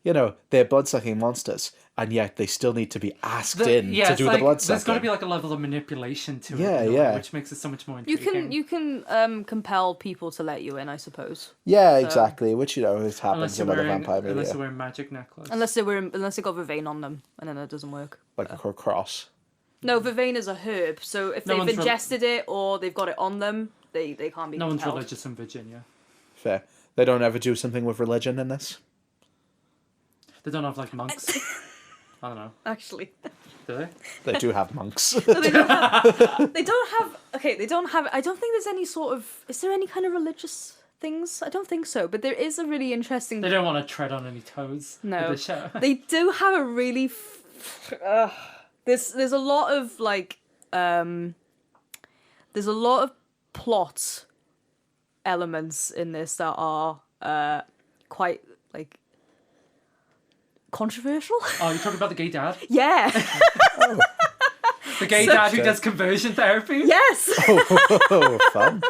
they're blood-sucking monsters, and yet they still need to be asked in to it's do like, the blood there's sucking. got to be like a level of manipulation to Yeah, it, yeah. which makes it so much more You intriguing. can compel people to let you in, I suppose. Yeah, exactly. Which this Unless happens you're in other wearing, vampire unless media, you're wearing magic necklace. Unless they got vervain on them, and then it doesn't work. like a cross. No, vervain is a herb, so if No they've one's ingested it or they've got it on them, they can't be No one's compelled. religious in Virginia. Fair. They don't ever do something with religion in this. They don't have like monks. I don't know. Actually. Do they? They do have monks. They don't have... They don't have... I don't think there's any sort of... Is there any kind of religious things? I don't think so, but there is a really interesting... They don't want to tread on any toes. No. With the show. They do have a really... There's a lot of, like... There's a lot of plot elements in this that are quite, like... controversial? Oh, you're talking about the gay dad? Yeah. The gay dad who does conversion therapy? Yes. Oh, fun.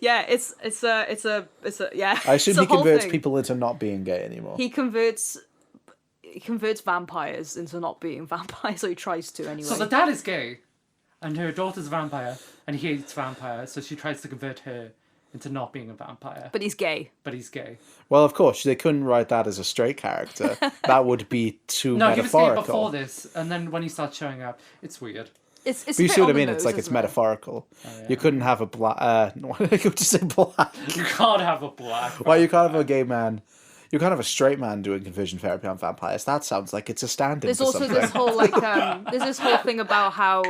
Yeah, it's a yeah. I assume it's a he whole converts thing. people into not being gay anymore. He converts vampires into not being vampires, or he tries to anyway. So the dad is gay, and her daughter's a vampire, and he hates vampires, so she tries to convert her into not being a vampire. But he's gay. But he's gay. Well, of course, they couldn't write that as a straight character. That would be too No, he was metaphorical. gay before this, and then when he starts showing up, it's weird. It's But you a bit see what I on the mean? It's like nose, it's isn't it? metaphorical. yeah. You couldn't have a black. Why did I go to say black? You can't have a black. Why you can't have a gay man? You can't have a straight man doing conversion therapy on vampires. That sounds like it's a stand-in There's for also something. this whole there's this whole thing about how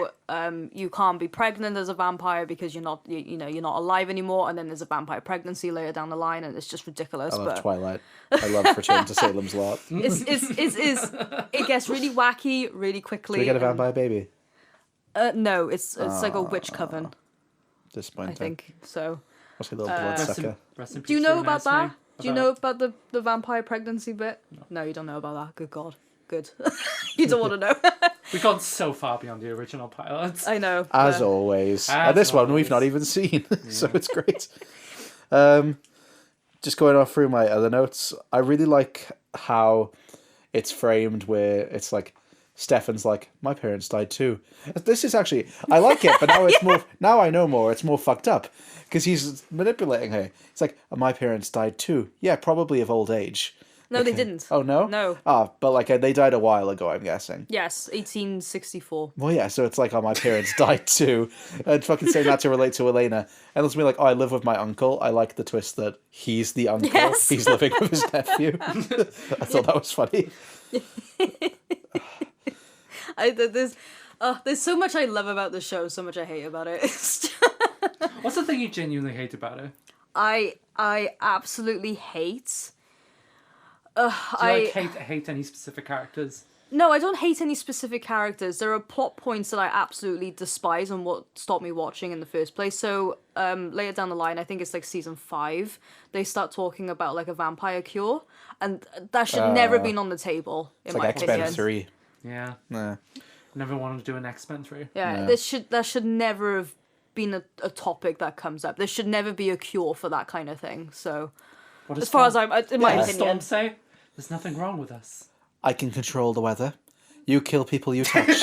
you can't be pregnant as a vampire because you're not you're not alive anymore, and then there's a vampire pregnancy later down the line, and it's just ridiculous. I love But Twilight. I love Return to Salem's Lot. Do it gets really wacky really quickly. we get a and- vampire baby? No, it's like a witch coven, Disappointing. I think. So, What's a little bloodsucker? Rest in do you peace, know Ray about Nesmith. that? Do you know about the vampire pregnancy bit? No, you don't know about that. Good God. Good. You don't want to know. We've gone so far beyond the original pilots. I know. As but- always. As And this one always. we've not even seen, so it's great. Just going off through my other notes, I really like how it's framed where it's like, Stefan's like, my parents died too. This is actually, I like it, but now it's more, now I know more, it's more fucked up. Because he's manipulating her. It's like, my parents died too. Yeah, probably of old age. No, they didn't. Oh, no? No. Ah, but like, they died a while ago, I'm guessing. Yes, 1864. Well, yeah, so it's like, oh, my parents died too. And fucking saying that to relate to Elena. And let's be like, oh, I live with my uncle. I like the twist that he's the uncle. Yes. He's living with his nephew. I thought that was funny. There's so much I love about the show, so much I hate about it. What's the thing you genuinely hate about it? I absolutely hate. Do you hate any specific characters? No, I don't hate any specific characters. There are plot points that I absolutely despise and what stopped me watching in the first place. So later down the line, I think it's like season 5, they start talking about like a vampire cure, and that should never been on the table in It's my like X-Men opinion. 3. Yeah. Nah. Never wanted to do an X-Men 3. Yeah, Yeah. that should never have been a topic that comes up. There should never be a cure for that kind of thing. So What does as far as Storm- in my what does opinion, Storm say? There's nothing wrong with us. I can control the weather. You kill people you touch.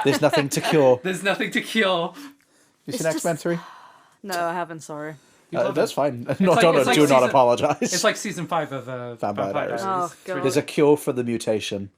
There's nothing to cure. There's nothing to cure. You It's seen X-Men just- 3? no, I haven't. Sorry. You love That's it. fine. like- Do it's like not season- apologise. It's like season 5 of Vampire Diaries. Oh, It's God. really- There's a cure for the mutation.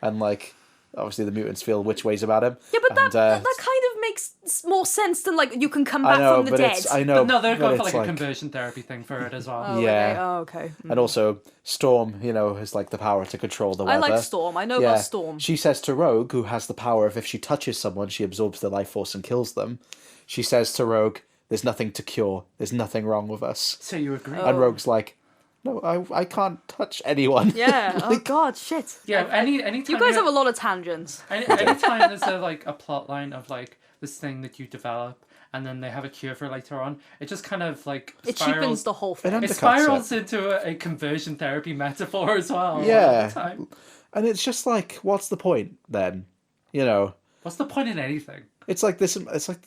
And like, obviously the mutants feel which ways about him. Yeah, but And, that kind of makes more sense than like you can come back I know, from the but dead. it's, I know, No, they're but going for it's like a conversion therapy thing for it as well. Oh, Yeah. okay. Oh, okay. And also, Storm, has like the power to control the I weather. like Storm. I know about Storm. She says to Rogue, who has the power of if she touches someone, she absorbs their life force and kills them. She says to Rogue, there's nothing to cure. There's nothing wrong with us. So you agree? And Rogue's like, no, I can't touch anyone. Yeah. Oh God, shit. Yeah. Anytime You guys have a lot of tangents. anytime there's a plot line of like this thing that you develop and then they have a cure for later on, it just kind of like It spirals. cheapens the whole thing. It It undercuts spirals into a conversion therapy metaphor as well. Yeah. All the time. And it's just like, what's the point then? What's the point in anything? It's like this. It's like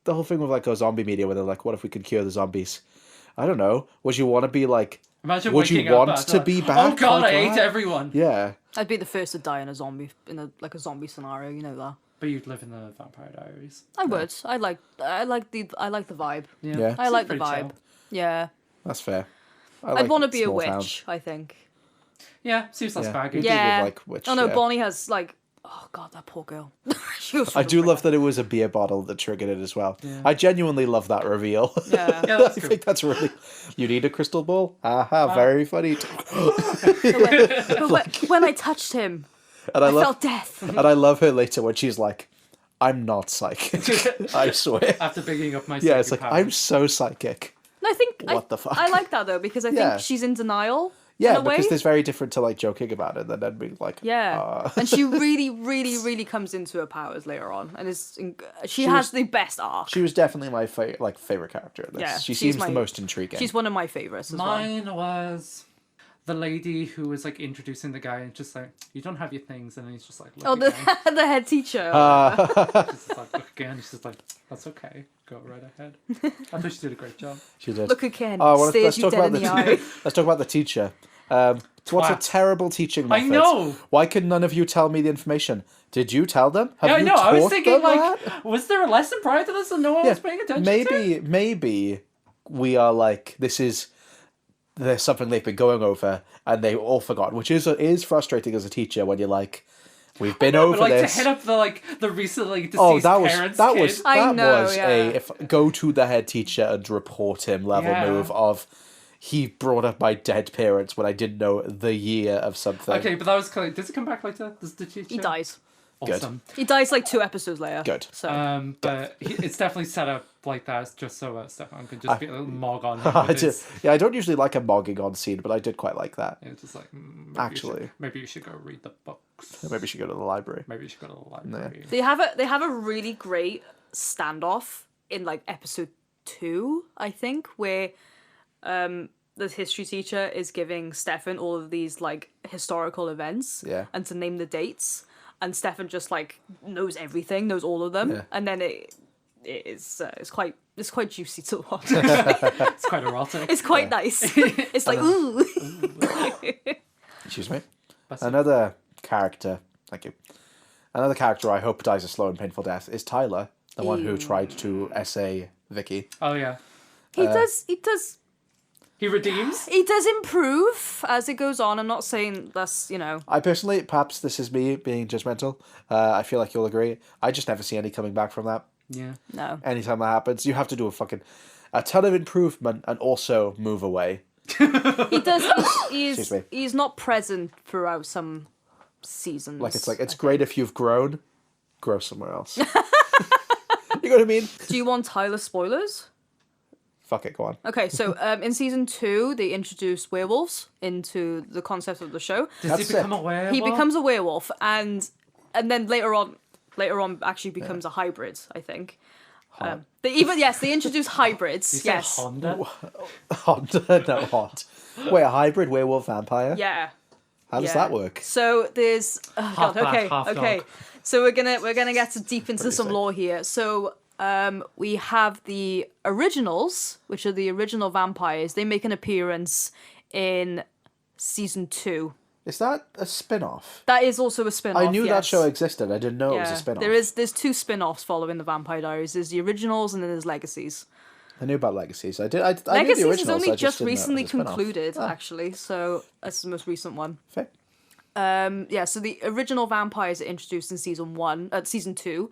the whole thing with like a zombie media where they're like, what if we could cure the zombies? I don't know. Would you want to be like? Imagine Would you waking up want after, to like, be Oh back God, like I ate that? everyone. Yeah. I'd be the first to die in a zombie zombie scenario. You know that. But you'd live in the Vampire Diaries. I would. I like the vibe. Yeah. I Seems like the pretty vibe. chill. Yeah. That's fair. I'd want to be a small witch. towns. I think. Yeah, seems less Yeah. baggage. Yeah. Yeah. like witch, Oh no, yeah. Bonnie has like. Oh God, that poor girl. She was I do really love that it was a beer bottle that triggered it as well. Yeah. I genuinely love that reveal. Yeah. Yeah, that's I true. think that's really. You need a crystal ball? Aha, very funny. But when I touched him, And I I love, felt death. and I love her later when she's like, "I'm not psychic. I swear." After bigging up my Yeah, it's psychic like powers. I'm so psychic. No, I think What the fuck? I like that though because I think Yeah. she's in denial. Yeah, in a way. because there's very different to like joking about it than then being like, Yeah, and she really, really, really comes into her powers later on, and she has the best arc. She was definitely my favorite character in this. Yeah, she she's seems the most intriguing. She's one of my favorites as well. Mine was the lady who was like introducing the guy and just like, you don't have your things, and then he's just like, look Oh, again. the head teacher. She's just like, look again. She's just like, that's okay. Go right ahead. I thought she did a great job. She did. Look again. Oh, Stares you dead in the eye. let's talk about the teacher. What's a Twat. terrible teaching I method? know. Why could none of you tell me the information? Did you tell them? Have Yeah, I you know. I was taught thinking them like, that? was there a lesson prior to this and no one was paying attention to? Maybe we are like, there's something they've been going over and they all forgot, which is frustrating as a teacher when you're like, we've been over But like this. to hit up the recently deceased parents' kid. I know, was yeah. if go to the head teacher and report him level Yeah. move of he brought up my dead parents when I didn't know the year of something. Okay, but that was kind of, does it come back later? Does the teacher? He dies. Awesome. He dies like 2 episodes later. Good. So But it's definitely set up like that just so Stefan can just be a little mog on him. I with do, his- yeah, I don't usually like a mogging on scene, but I did quite like that. It's just like, Actually. maybe you should go read the books. Maybe we should go to the library. Maybe you should go to the library. they have a really great standoff in like episode 2, I think, where the history teacher is giving Stefan all of these like historical events and to name the dates, and Stefan just like knows everything, knows all of them, and then it's quite juicy to watch. It's quite erotic. It's quite nice. It's like ooh. Excuse me. That's it. Another character, thank you. Another character I hope dies a slow and painful death is Tyler, the one who tried to essay Vicky. Oh yeah. He does He redeems. improve as it goes on. I'm not saying that's, I personally, perhaps this is me being judgmental. I feel like you'll agree. I just never see any coming back from that. Yeah. no. Anytime that happens, you have to do a ton of improvement and also move away. He does. Excuse me. He's not present throughout some seasons. It's great if you've grown somewhere else. You know what I mean? Do you want Tyler spoilers? Fuck it, go on. Okay, so in season 2, they introduce werewolves into the concept of the show. Does That's he become sick. a werewolf? He becomes a werewolf, and then later on actually becomes a hybrid, I think. They introduce hybrids. You said Yes. Honda. Honda, no hot. Wait, a hybrid werewolf vampire? Yeah. How does Yeah. that work? So there's Half bat, half okay. dog. So we're gonna get deep into some lore here. So we have the originals, which are the original vampires. They make an appearance in season 2. Is that a spin-off? That is also a spin-off. I knew that yes. show existed. I didn't know it was a spin-off. There's 2 spin-offs following the Vampire Diaries. There's the originals and then there's Legacies. I knew about Legacies. I knew the Legacies originals. is only I just didn't know it recently was a spin-off. concluded, actually. So that's the most recent one. Fair. So the original vampires are introduced in season 2,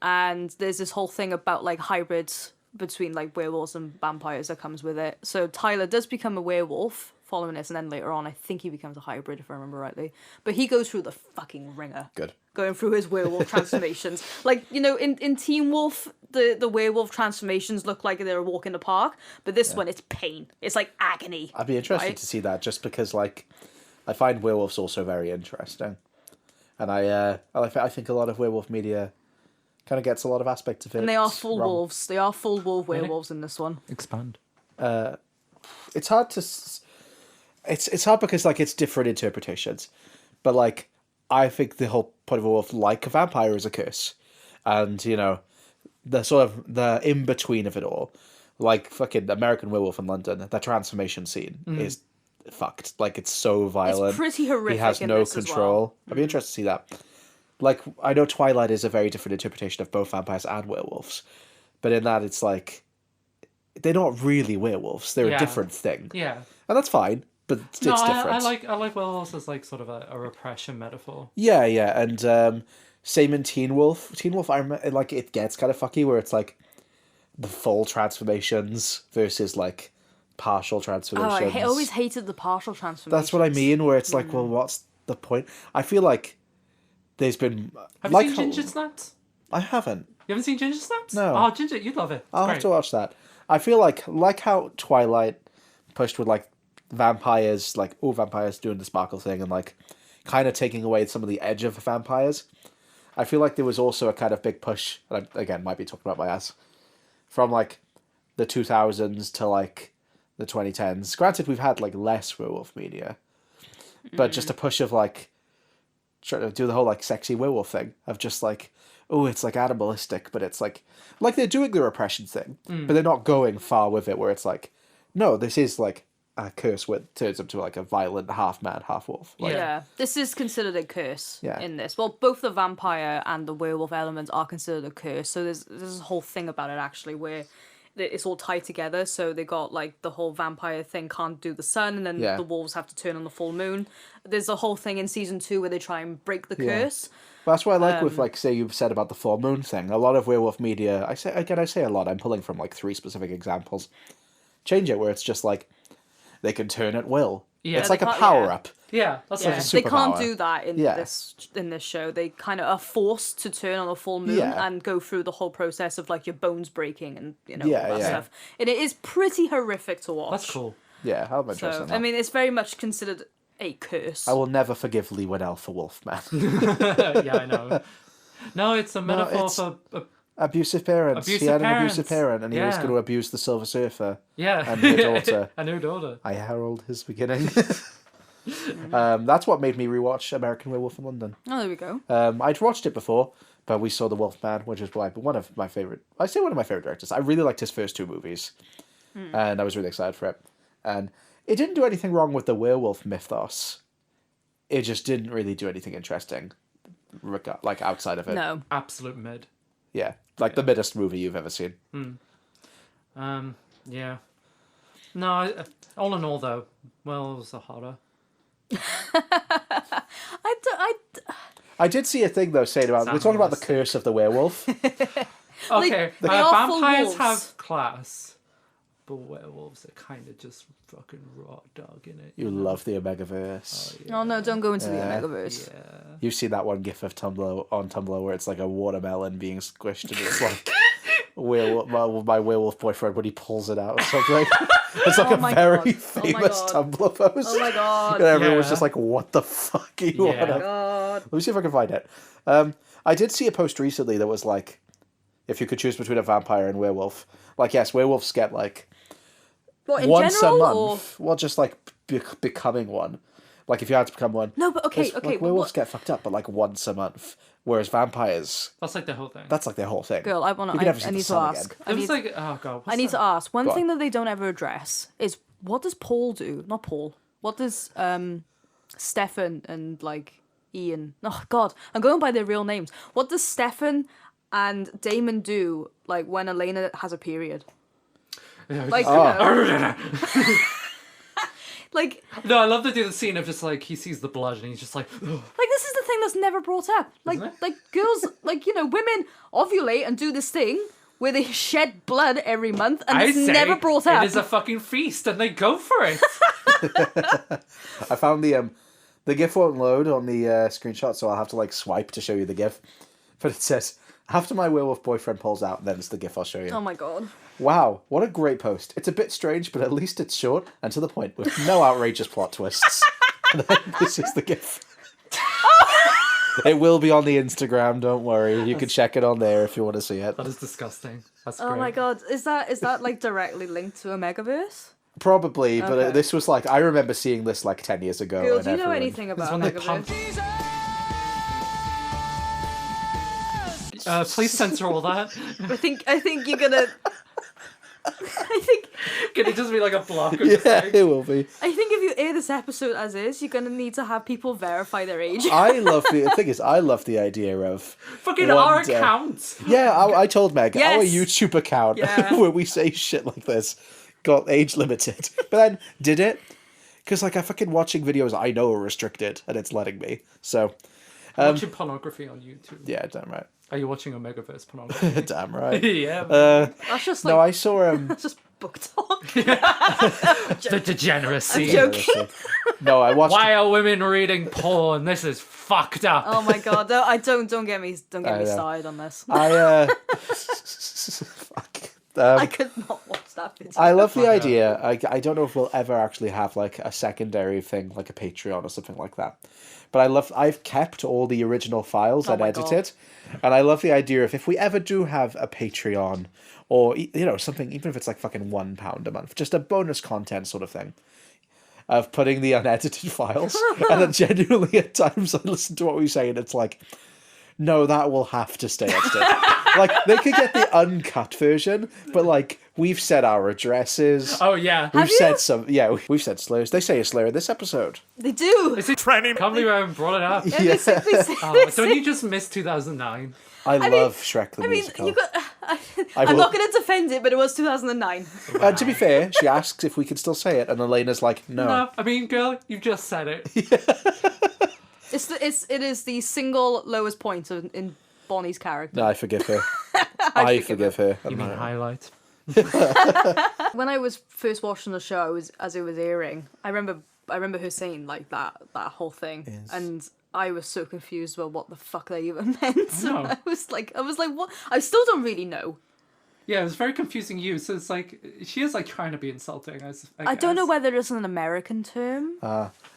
and there's this whole thing about like hybrids between like werewolves and vampires that comes with it. So Tyler does become a werewolf following this, and then later on, I think he becomes a hybrid if I remember rightly. But he goes through the fucking ringer. Good. Going through his werewolf transformations. Like, in Teen Wolf, the werewolf transformations look like they're a walk in the park, but this one, it's pain. It's like agony. I'd be interested right? to see that just because, like, I find werewolves also very interesting. And I think a lot of werewolf media kind of gets a lot of aspects of it. And they are full wrong. wolves. They are full wolf werewolves in this one. Expand. It's hard to... It's hard because, like, it's different interpretations. But, like, I think the whole point of a wolf, like a vampire, is a curse. And, the sort of the in-between of it all. Like, fucking American Werewolf in London, the transformation scene is fucked. Like, it's so violent. It's pretty horrific. He has in no this as control. well. I'd be interested to see that. Like, I know Twilight is a very different interpretation of both vampires and werewolves. But in that, it's like... They're not really werewolves. They're a different thing. Yeah. And that's fine. But it's No, different. I like werewolves as like sort of a repression metaphor. Yeah, and same in Teen Wolf. Teen Wolf, I remember, like, it gets kind of fucky where it's like the full transformations versus like partial transformations. I always hated the partial transformations. That's what I mean. Where it's like, well, what's the point? I feel like there's been. Have like you seen Ginger Snaps? I haven't. You haven't seen Ginger Snaps? No. Oh, Ginger, you'd love it. It's I'll great. have to watch that. I feel like how Twilight pushed with like vampires, like vampires doing the sparkle thing and like kind of taking away some of the edge of vampires. I feel like there was also a kind of big push, and I, again, might be talking about my ass, from like the 2000s to like the 2010s. Granted, we've had like less werewolf media, but just a push of like trying to do the whole like sexy werewolf thing of just like, oh, it's like animalistic, but it's like they're doing the repression thing, but they're not going far with it where it's like, no, this is like a curse where it turns him to like a violent half man, half wolf. Like, Yeah, this is considered a curse Yeah. in this. Well, both the vampire and the werewolf elements are considered a curse. So there's a whole thing about it actually where it's all tied together. So they got like the whole vampire thing can't do the sun, and then Yeah. the wolves have to turn on the full moon. There's a whole thing in season 2 where they try and break the curse. But that's what I like with, like, say you've said about the full moon thing. A lot of werewolf media, I say a lot. I'm pulling from like 3 specific examples. Change it where it's just like they can turn at will. Yeah, It's they like a can't- power up. Yeah, that's Yeah, like a they can't superpower. do that in Yeah. this show. They kind of are forced to turn on a full moon Yeah. and go through the whole process of like your bones breaking and all Yeah, that yeah. stuff. And it is pretty horrific to watch. that's cool. Yeah, I'll interest So in that. I mean, it's very much considered a curse. I will never forgive Lee Winnell for Wolfman. Yeah, I know. No, it's a metaphor it's- for Abusive parents. He Abusive had an abusive parents. parent, and he was Yeah. going to abuse the Silver Surfer. yeah, And her daughter. and her daughter. I herald his beginning. That's what made me rewatch American Werewolf in London. Oh, there we go. I'd watched it before, but we saw The Wolfman, which is one of my favorite. I say one of my favorite directors. I really liked his first 2 movies, and I was really excited for it. And it didn't do anything wrong with the werewolf mythos. It just didn't really do anything interesting, like outside of it. No. Absolute mid. Yeah, like the middest movie you've ever seen. Yeah. No, all in all, though, well, it was a horror. I did see a thing though saying about we're talking about the curse of the werewolf. Okay, they are full vampires wolves. have class, but werewolves are kind of just fucking raw dog in it. You love the Omegaverse. Oh no, don't go into the Omegaverse. Yeah. You've seen that one gif of Tumblr where it's like a watermelon being squished and it's like my werewolf boyfriend when he pulls it out or something. It's like Oh a my very God. famous God. Tumblr post. Oh my god. And everyone was Yeah. just like, what the fuck are you Yeah. on about? God. Let me see if I can find it. I did see a post recently that was like, if you could choose between a vampire and werewolf. Like, yes, werewolves get like What in once general a or month. Well, just like becoming one. Like if you had to become one. no? But okay, Like, okay. werewolves What... get fucked up, but like once a month. Whereas vampires, That's like the whole thing. that's like their whole thing. Girl, I You can never see I the need to sun ask. again. I It need, was like, oh god. I need to ask. One Go thing on. that they don't ever address is what does Paul do? Not Paul. What does Stefan and like Ian? Oh God, I'm going by their real names. What does Stefan and Damon do like when Elena has a period? Like, you know, like No, I love to do the scene of just like he sees the blood and he's just like, "Ugh." Like this is the thing that's never brought up. Like Isn't it? like girls, like women ovulate and do this thing where they shed blood every month, and I it's say never brought up. It is a fucking feast, and they go for it. I found the GIF won't load on the screenshot, so I'll have to like swipe to show you the GIF. But it says, after my werewolf boyfriend pulls out, then it's the GIF I'll show you. Oh my god! Wow, what a great post. It's a bit strange, but at least it's short and to the point, with no outrageous plot twists. And then this is the GIF. It will be on the Instagram, don't worry. You can check it on there if you want to see it. That is disgusting. That's Oh great. my god! Is that like directly linked to a Megaverse? Probably, but Okay. this was like, I remember seeing this like 10 years ago. Girl, and do you know everyone- anything It's about when they Megaverse? pump. Please censor all that. I think you're gonna. I think Can it just be like a block of just Yeah, like, it will be. if you air this episode as is, you're gonna need to have people verify their age. I love the thing is, I love the idea of fucking one our day- account? Yeah, I told Meg, our Yes. YouTube account Yeah. where we say shit like this got age limited. But then, did it? Because like, I'm fucking watching videos I know are restricted, and it's letting me. So, Watching pornography on YouTube. yeah, damn right. Are you watching Omegaverse pornography? Damn right. Yeah. That's just like No, I saw that's just book talk. The degeneracy. I'm joking. No, I watched. Why are women reading porn? This is fucked up. Oh my god! Don't get me I know. started on this. Fuck. I could not watch that video. I love the idea. I don't know if we'll ever actually have like a secondary thing, like a Patreon or something like that. But I've kept all the original files and my edited, and I love the idea of if we ever do have a Patreon or something, even if it's like fucking £1 a month, just a bonus content sort of thing, of putting the unedited files. And then genuinely at times I listen to what we say and it's like, no, that will have to stay edited. Like, they could get the uncut version, but like, we've said our addresses. Oh yeah. We've you? said we've said slurs. They say a slur in this episode. They do. Is it trending? Can't believe I haven't brought it up. Yeah. They say- Oh, don't you just miss 2009? I love Shrek the I mean, musical. you got. I'm not going to defend it, but it was 2009. To be fair, she asks if we can still say it, and Elena's like, no. No, I mean, girl, you just said it. It is the single lowest point in Bonnie's character. No, I forgive her. I forgive her. You mean highlight? When I was first watching the show, as it was airing, I remember her saying like that whole thing, Yes. and I was so confused about what the fuck they even meant. No. I was like, what? I still don't really know. Yeah, it was very confusing use. It's like, she is like trying to be insulting. I don't know whether it's an American term.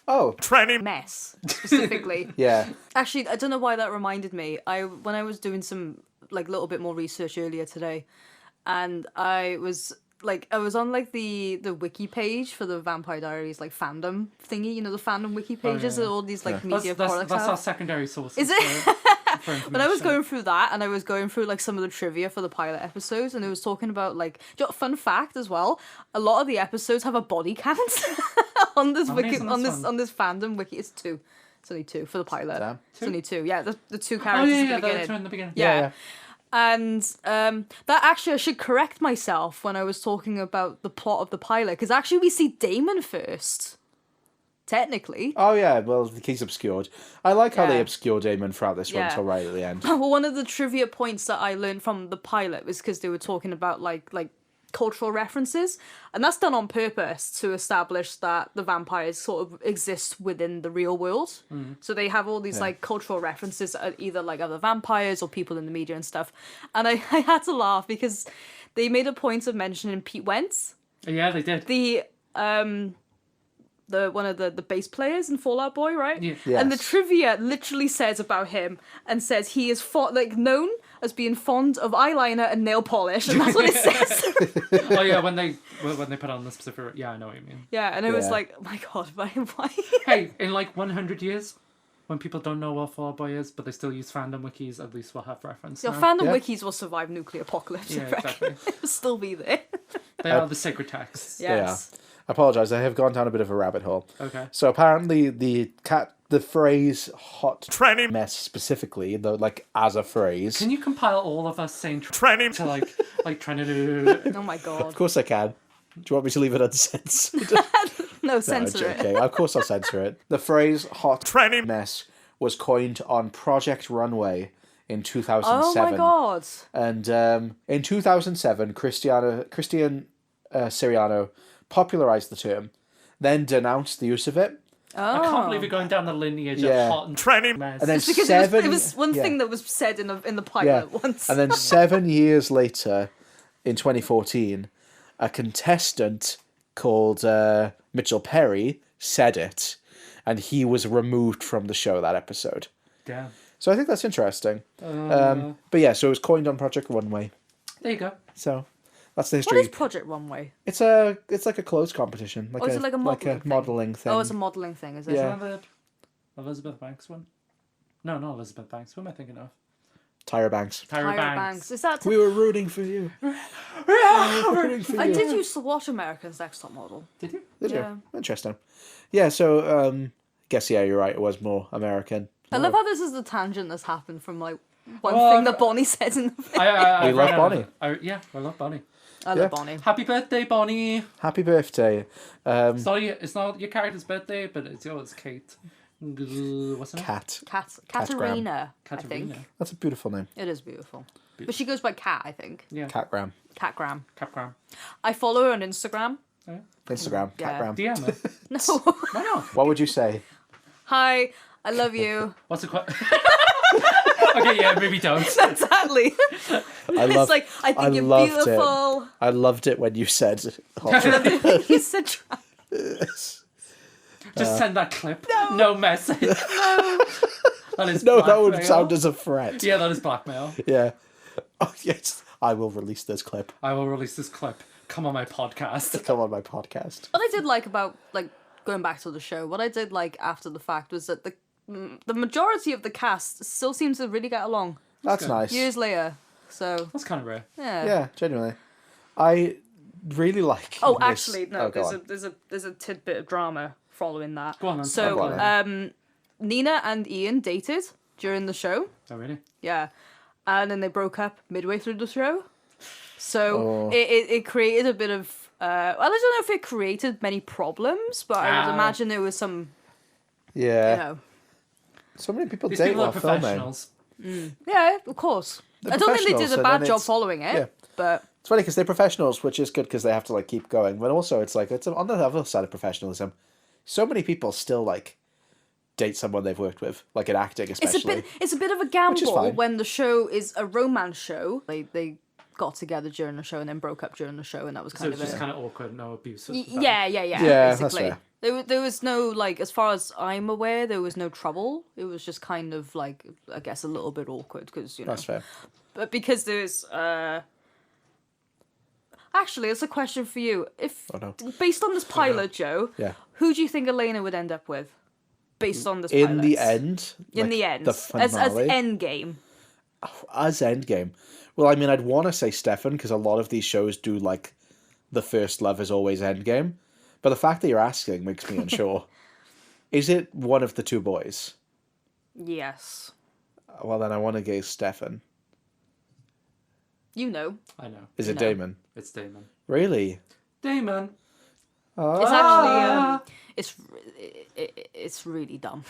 Oh, Mess, specifically. yeah. Actually, I don't know why that reminded me. When I was doing some like little bit more research earlier today, and I was on like the wiki page for the Vampire Diaries like fandom thingy, you know, the fandom wiki pages that all these like media products That's have. our secondary source. Is it? For But I was going through that, and I was going through like some of the trivia for the pilot episodes, and it was talking about like, fun fact as well. A lot of the episodes have a body count on this wiki, on this fandom wiki. It's 2. It's only 2 for the pilot. Damn. It's only 2. Yeah, the 2 Oh characters yeah, at yeah, the beginning. the two in the beginning. Yeah. And that actually, I should correct myself when I was talking about the plot of the pilot, because actually we see Damon first. Technically. Oh, yeah, well, he's obscured. I like how they Yeah. obscure Damon throughout this one Yeah. until right at the end. Well, one of the trivia points that I learned from the pilot was because they were talking about like cultural references, and that's done on purpose to establish that the vampires sort of exist within the real world. So they have all these like cultural references, either like other vampires or people in the media and stuff. And I had to laugh because they made a point of mentioning Pete Wentz, Yeah, they did. the one of the bass players in Fall Out Boy, right? Yeah. Yes. And the trivia literally says about him and says he is known as being fond of eyeliner and nail polish, and that's what it says. Oh yeah, when they put on the specific. Yeah, I know what you mean. Yeah, and it was Yeah. like, oh my god, why? Hey, in like 100 years, when people don't know what Fall Out Boy is, but they still use fandom wikis, at least we'll have reference. Your now. fandom Yeah. wikis will survive nuclear apocalypse. Yeah, I reckon. exactly. It'll still be there. They are the sacred texts. Yes. I apologise, I have gone down a bit of a rabbit hole. Okay. So apparently the phrase hot mess specifically, though, like as a phrase. Can you compile all of us saying tranny to like trying to do? Oh my god. Of course I can. Do you want me to leave it uncensored? No, No, censor it. okay. Of course I'll censor it. The phrase hot mess was coined on Project Runway in 2007. Oh my god. And in 2007, Christian Siriano popularized the term, then denounced the use of it. I can't believe you're going down the lineage Yeah. of hot and tranny mess. And then It's because it was one thing that was said in the pilot once. And then 7 years later, in 2014, a contestant called Mitchell Perry said it, and he was removed from the show that episode. Damn. So I think that's interesting. But yeah, so it was coined on Project Runway. There you go. So that's the What history. is Project Runway? It's like a clothes competition, Is it like a modelling modeling thing. Oh, it's a modelling thing, is it? Yeah. Is that the Elizabeth Banks one? No, not Elizabeth Banks. Who am I thinking of? Tyra Banks. Tyra Tyra Banks. Banks. Is that? We were rooting for you. We were rooting for I you. did used to watch American's Next Top Model. Did you? Did Yeah. you? Interesting. Yeah, so guess yeah, you're right. It was more American. I love how this is the tangent that's happened from like one Well, thing that Bonnie says in the film. I We love ran out Bonnie. Yeah, I love Bonnie. I Yeah. love Bonnie. Happy birthday, Bonnie. Happy birthday. It's not your character's birthday, but it's yours, Kate. What's her name? Cat. Katarina, I think. Katerina. That's a beautiful name. It is beautiful. But she goes by Cat, I think. Yeah. Catgram. Cat Graham. Capgram. I follow her on Instagram. Instagram. Yeah. Catgram. DM her. No. Why not? What would you say? Hi, I love you. What's the question? Okay, yeah, maybe don't. Exactly. I It's like, I think you're loved beautiful. It. I loved it when you said hot. He said, Just send that clip. No message. That is No, that would blackmail. sound as a threat. Yeah, that is blackmail. Yeah. Oh, yes. I will release this clip. I will release this clip. Come on my podcast. Come on my podcast. what I did like about, like, going back to the show, what I did like after the fact was that the majority of the cast still seems to really get along That's good. nice. years later. So, That's kind of rare. yeah. Yeah, genuinely. I really like. Oh, this- actually, no. Oh, go on. There's a tidbit of drama following that. Go on then. So, Go on Nina and Ian dated during the show. Oh, really? Yeah, and then they broke up midway through the show. So it created a bit of. Well, I don't know if it created many problems, but I would imagine there was some. Yeah. You know. So many people These date people are while filming. professionals. Yeah, of course. They're I don't think they did professionals, a and bad then job it's- following it, yeah. but It's funny because they're professionals, which is good because they have to like keep going. But also, it's like it's on the other side of professionalism. So many people still like date someone they've worked with, like in acting especially. it's a bit of a is gamble fine. when the show is a romance show. They got together during the show and then broke up during the show, and that was So kind it's of just it. kind of awkward, no abuse. Yeah, Yeah, that's basically. fair. There was no, like, as far as I'm aware, there was no trouble. It was just kind of, like, I guess a little bit awkward, because, you know. That's fair. But because there's, Actually, it's a question for you. If, Oh, no. based on this pilot, Joe, Yeah. who do you think Elena would end up with? Based on this In pilot? the end, In like, the end. the As finale, endgame. as Endgame. Well, I mean, I'd want to say Stefan because a lot of these shows do like the first love is always Endgame, but the fact that you're asking makes me unsure. Is it one of the two boys? Yes. Well, then I want to go Stefan. You know. I know. Is it No. Damon? It's Damon. Really? Damon. It's actually it's really dumb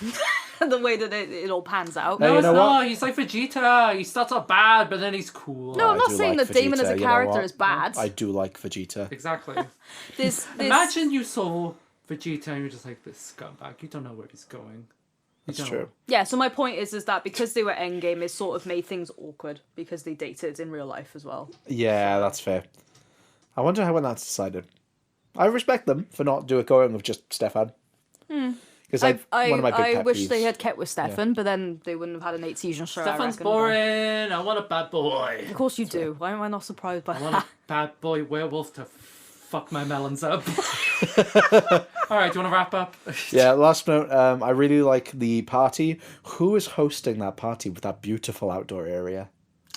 the way that it all pans out. Hey, No, you it's know not. what? He's like Vegeta. He starts off bad, but then he's cool. No, I'm I not do saying like that Damon as Vegeta, a you know character what? is bad. I do like Vegeta. Exactly. This Imagine you saw Vegeta and you're just like, this scumbag. You don't know where he's going. You That's don't true. know. Yeah, so my point is that because they were endgame, it sort of made things awkward because they dated in real life as well. Yeah, that's fair. I wonder how when that's decided. I respect them for not going with just Stefan. Because one of my big I pet wish peeves. they had kept with Stefan, but then they wouldn't have had an 8-season show. I Stefan's reckon. boring. I want a bad boy. Of course you do. Why am I not surprised by I want that? a bad boy werewolf to fuck my melons up. All right, do you want to wrap up? Yeah, last note. I really like the party. Who is hosting that party with that beautiful outdoor area?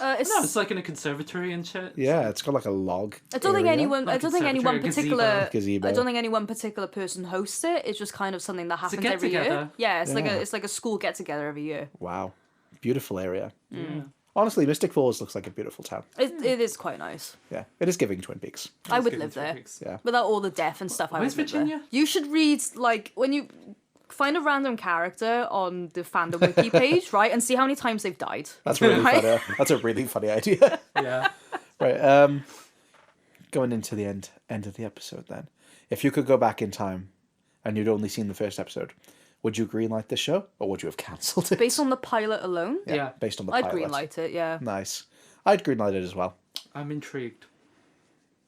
It's, No, it's like in a conservatory and shit. Yeah, it's got like a log. I don't think area. anyone. I Like don't think anyone conservatory, particular. Gazebo. I don't think any one particular person hosts it. It's just kind of something that happens every year. get-together. Yeah, it's Yeah. like a school get together every year. Wow, beautiful area. Yeah. Honestly, Mystic Falls looks like a beautiful town. It is quite nice. Yeah, it is giving Twin Peaks. I would Give it live 2 there. weeks. Yeah, Without all the death and stuff, I Where's would live there. Virginia? You should read, like, when you find a random character on the fandom wiki page, right, and see how many times they've died. that's really Right? funny. That's a really funny idea. Yeah. Right. Going into the end of the episode, then, if you could go back in time, and you'd only seen the first episode, would you greenlight this show, or would you have cancelled it? Based on the pilot alone, Yeah. Based on the I'd pilot. greenlight it, yeah. Nice. I'd greenlight it as well. I'm intrigued.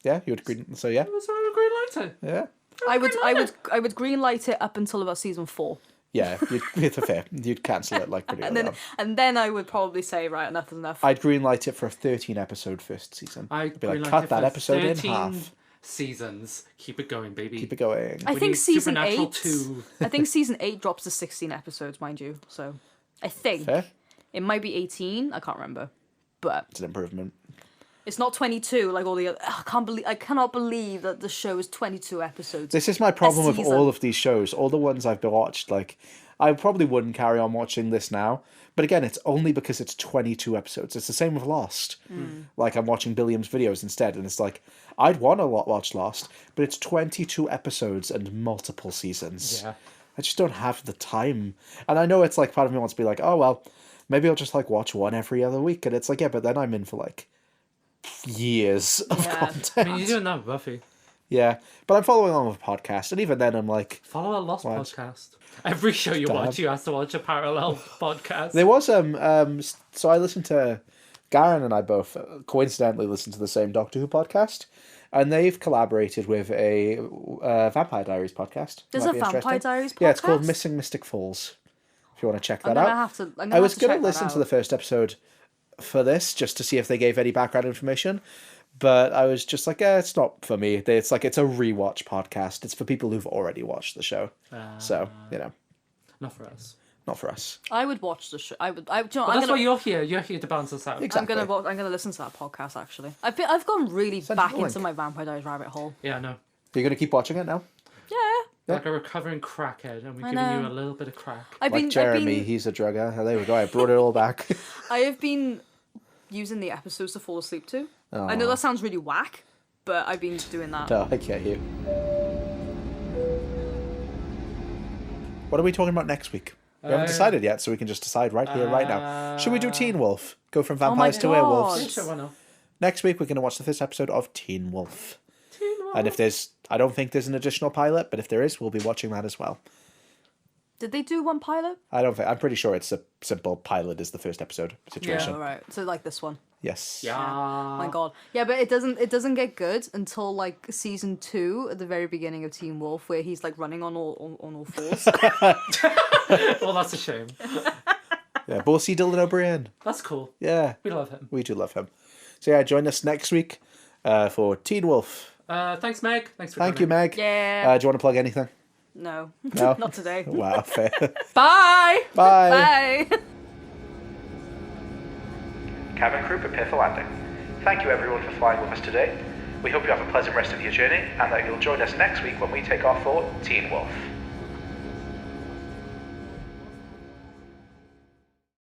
Yeah, you would green. So yeah, So I would greenlight it. yeah, I would greenlight it up until about season 4. yeah. It's fair. You'd cancel it like pretty And early then on. and then I would probably say, right, enough is enough. I'd greenlight it for a 13-episode first season. I'd be like, greenlight cut it that for episode in 13 half. seasons. Keep it going, baby. Keep it going. I We think need season Supernatural 8 2. I think season 8 drops to 16 episodes, mind you. So I think Fair. it might be 18, I can't remember. But It's an improvement. it's not 22 like all the other. I cannot believe that the show is 22 episodes. This is my problem with season. all of these shows. All the ones I've watched, like, I probably wouldn't carry on watching this now. But again, it's only because it's 22 episodes. It's the same with Lost. Like, I'm watching Billiam's videos instead, and it's like, I'd want to watch Lost, but it's 22 episodes and multiple seasons. Yeah. I just don't have the time. And I know it's like, part of me wants to be like, oh, well, maybe I'll just, like, watch one every other week. And it's like, yeah, but then I'm in for, like, years of Yeah. content. I mean, you're doing that with Buffy. Yeah, but I'm following along with a podcast, and even then I'm like, Follow a Lost Watch. podcast. Every show you Damn. watch, you have to watch a parallel podcast. there was so I listened to, Garen and I both coincidentally listened to the same Doctor Who podcast, and they've collaborated with a Vampire Diaries podcast. There's Might a be Vampire interesting. Diaries podcast? Yeah, it's called Missing Mystic Falls. If you want to check that out. I'm gonna I was have to going check to that listen to out. the first episode for this just to see if they gave any background information, but I was just like, it's not for me. It's like, it's a rewatch podcast. It's for people who've already watched the show. So, Not for us. not for us. I would watch the show. Do you know, But I'm that's gonna, why you're here. You're here to balance us out. Exactly. I'm gonna listen to that podcast actually. I've gone really Send back me the into link. my Vampire Diaries rabbit hole. Yeah, no. You're going to keep watching it now? Yeah. Like a recovering crackhead, and we're I giving you know. a little bit of crack. I've Like been Jeremy, he's a drugger. Oh, there we go. I brought it all back. I have been using the episodes to fall asleep to. I know that sounds really whack, but I've been doing that. No, I get you. What are we talking about next week? We haven't decided yet, so we can just decide right here, right now. Should we do Teen Wolf? Go from vampires to werewolves? God. Sure, why not? Next week, we're going to watch the first episode of Teen Wolf. And if there's... I don't think there's an additional pilot, but if there is, we'll be watching that as well. Did they do one pilot? I'm pretty sure it's a simple pilot is the first episode situation. Oh, right. So like this one. Yes. Yeah. My God. Yeah, but it doesn't get good until like season 2 at the very beginning of Teen Wolf, where he's like running on all fours. Well, that's a shame. Yeah, but we'll see Dylan O'Brien. That's cool. Yeah. We love him. We do love him. So yeah, join us next week for Teen Wolf. Thanks, Meg. Thanks for Thank you, coming. Meg. Yeah. Do you want to plug anything? No. No? Not today. Wow, fair. Bye! Bye. Bye. Cabin crew, prepare for landing. Thank you everyone for flying with us today. We hope you have a pleasant rest of your journey and that you'll join us next week when we take off for Teen Wolf.